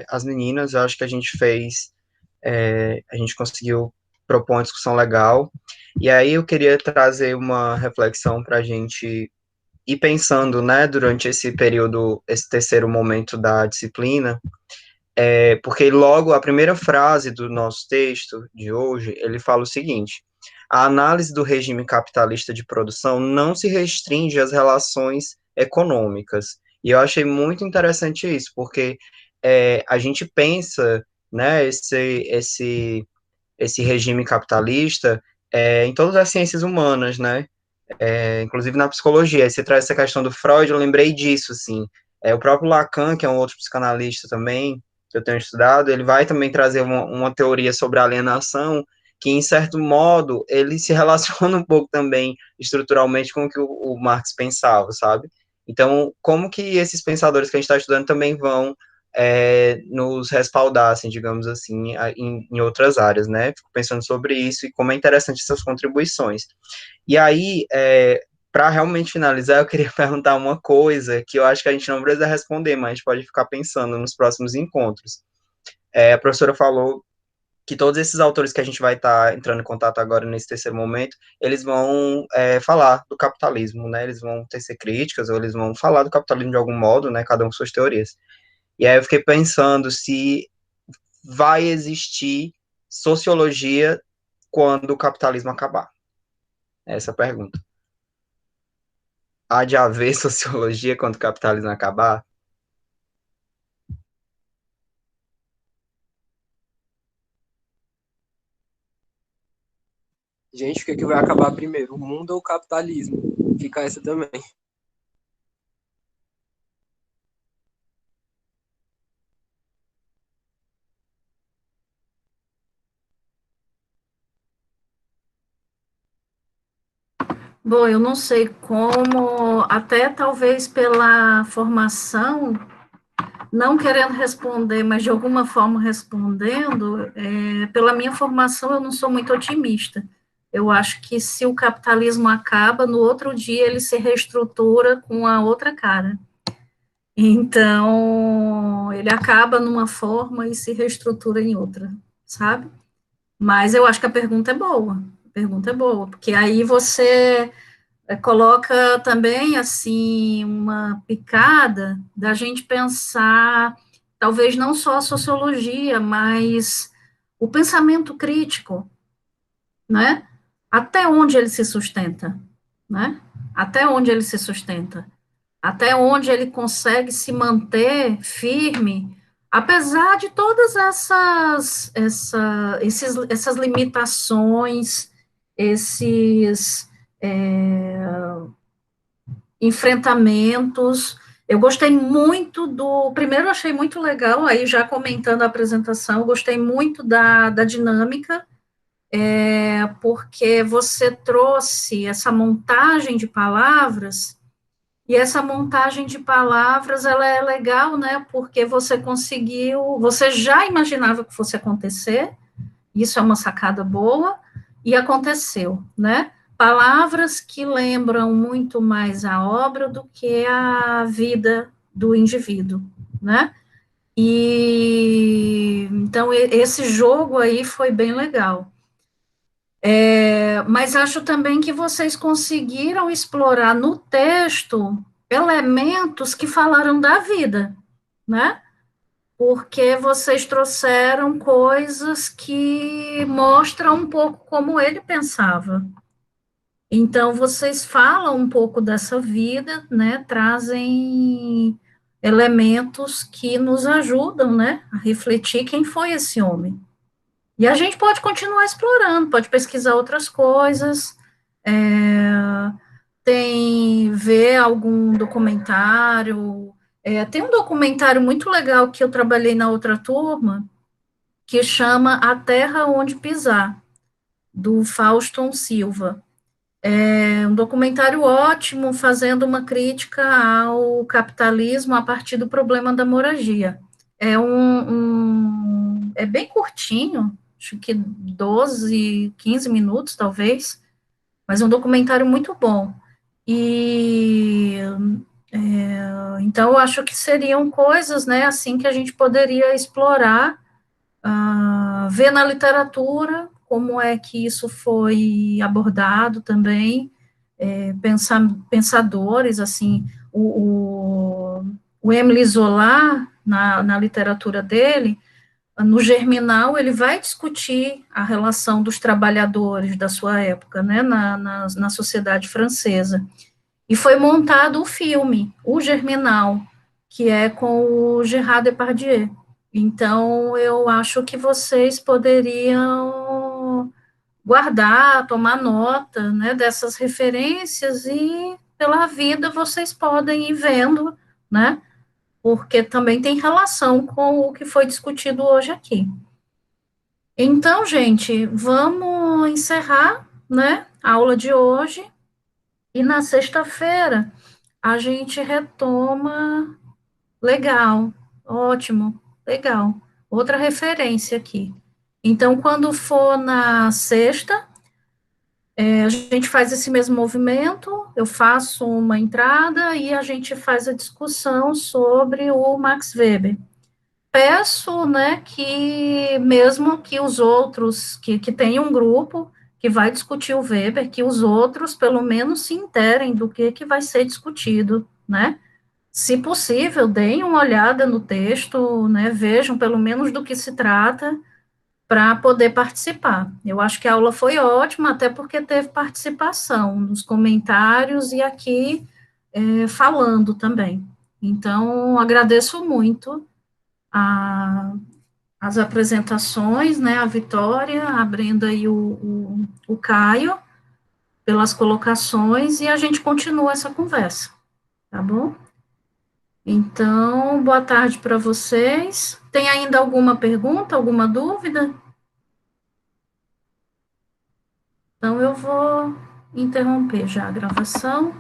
as meninas. Eu acho que a gente fez, a gente conseguiu propor uma discussão legal. E aí eu queria trazer uma reflexão para a gente ir pensando, né, durante esse período, esse terceiro momento da disciplina, porque logo a primeira frase do nosso texto de hoje, ele fala o seguinte: a análise do regime capitalista de produção não se restringe às relações econômicas. E eu achei muito interessante isso, porque a gente pensa, né, esse regime capitalista em todas as ciências humanas, né, inclusive na psicologia. Aí você traz essa questão do Freud, eu lembrei disso, assim. O próprio Lacan, que é um outro psicanalista também, que eu tenho estudado, ele vai também trazer uma teoria sobre a alienação, que, em certo modo, ele se relaciona um pouco também estruturalmente com o que o Marx pensava, sabe? Então, como que esses pensadores que a gente está estudando também vão nos respaldar, assim, digamos assim, em outras áreas, né? Fico pensando sobre isso e como é interessante essas contribuições. E aí, para realmente finalizar, eu queria perguntar uma coisa que eu acho que a gente não precisa responder, mas a gente pode ficar pensando nos próximos encontros. A professora falou que todos esses autores que a gente vai estar entrando em contato agora nesse terceiro momento, eles vão falar do capitalismo, né? Eles vão tecer críticas, ou eles vão falar do capitalismo de algum modo, né? Cada um com suas teorias. E aí eu fiquei pensando se vai existir sociologia quando o capitalismo acabar. Essa é a pergunta. Há de haver sociologia quando o capitalismo acabar? Gente, o que vai acabar primeiro, o mundo ou o capitalismo? Fica essa também. Bom, eu não sei como, até talvez pela formação, não querendo responder, mas de alguma forma respondendo, pela minha formação eu não sou muito otimista. Eu acho que se o capitalismo acaba, no outro dia ele se reestrutura com a outra cara. Então, ele acaba numa forma e se reestrutura em outra, sabe? Mas eu acho que a pergunta é boa, porque aí você coloca também, assim, uma picada da gente pensar, talvez não só a sociologia, mas o pensamento crítico, né? Até onde ele se sustenta, né? Até onde ele se sustenta, até onde ele consegue se manter firme, apesar de todas essas limitações, esses enfrentamentos. Eu gostei muito primeiro eu achei muito legal, aí já comentando a apresentação, eu gostei muito da dinâmica, porque você trouxe essa montagem de palavras, e essa montagem de palavras, ela é legal, né, porque você já imaginava que fosse acontecer, isso é uma sacada boa, e aconteceu, né? Palavras que lembram muito mais a obra do que a vida do indivíduo, né? E então esse jogo aí foi bem legal. Mas acho também que vocês conseguiram explorar no texto elementos que falaram da vida, né? Porque vocês trouxeram coisas que mostram um pouco como ele pensava. Então, vocês falam um pouco dessa vida, né? Trazem elementos que nos ajudam, né? A refletir quem foi esse homem. E a gente pode continuar explorando, pode pesquisar outras coisas, ver algum documentário. Tem um documentário muito legal que eu trabalhei na outra turma, que chama A Terra Onde Pisar, do Fauston Silva. É um documentário ótimo, fazendo uma crítica ao capitalismo a partir do problema da moradia. É bem curtinho, acho que 12, 15 minutos, talvez, mas é um documentário muito bom. E então eu acho que seriam coisas, né, assim que a gente poderia explorar, ver na literatura como é que isso foi abordado também, pensadores, assim, o Emile Zola, na literatura dele, no Germinal, ele vai discutir a relação dos trabalhadores da sua época, né, na sociedade francesa. E foi montado o filme, O Germinal, que é com o Gerard Depardieu. Então, eu acho que vocês poderiam guardar, tomar nota, né, dessas referências e, pela vida, vocês podem ir vendo, né, porque também tem relação com o que foi discutido hoje aqui. Então, gente, vamos encerrar, né, a aula de hoje, e na sexta-feira a gente retoma. Legal, ótimo, legal. Outra referência aqui. Então, quando for na sexta, a gente faz esse mesmo movimento, eu faço uma entrada e a gente faz a discussão sobre o Max Weber. Peço, né, que mesmo que os outros, que tenha um grupo que vai discutir o Weber, que os outros, pelo menos, se interem do que vai ser discutido, né? Se possível, deem uma olhada no texto, né, vejam pelo menos do que se trata, para poder participar. Eu acho que a aula foi ótima, até porque teve participação nos comentários e aqui falando também. Então, agradeço muito as apresentações, né, a Vitória, a Brenda e o Caio, pelas colocações, e a gente continua essa conversa, tá bom? Então, boa tarde para vocês. Tem ainda alguma pergunta, alguma dúvida? Então, eu vou interromper já a gravação.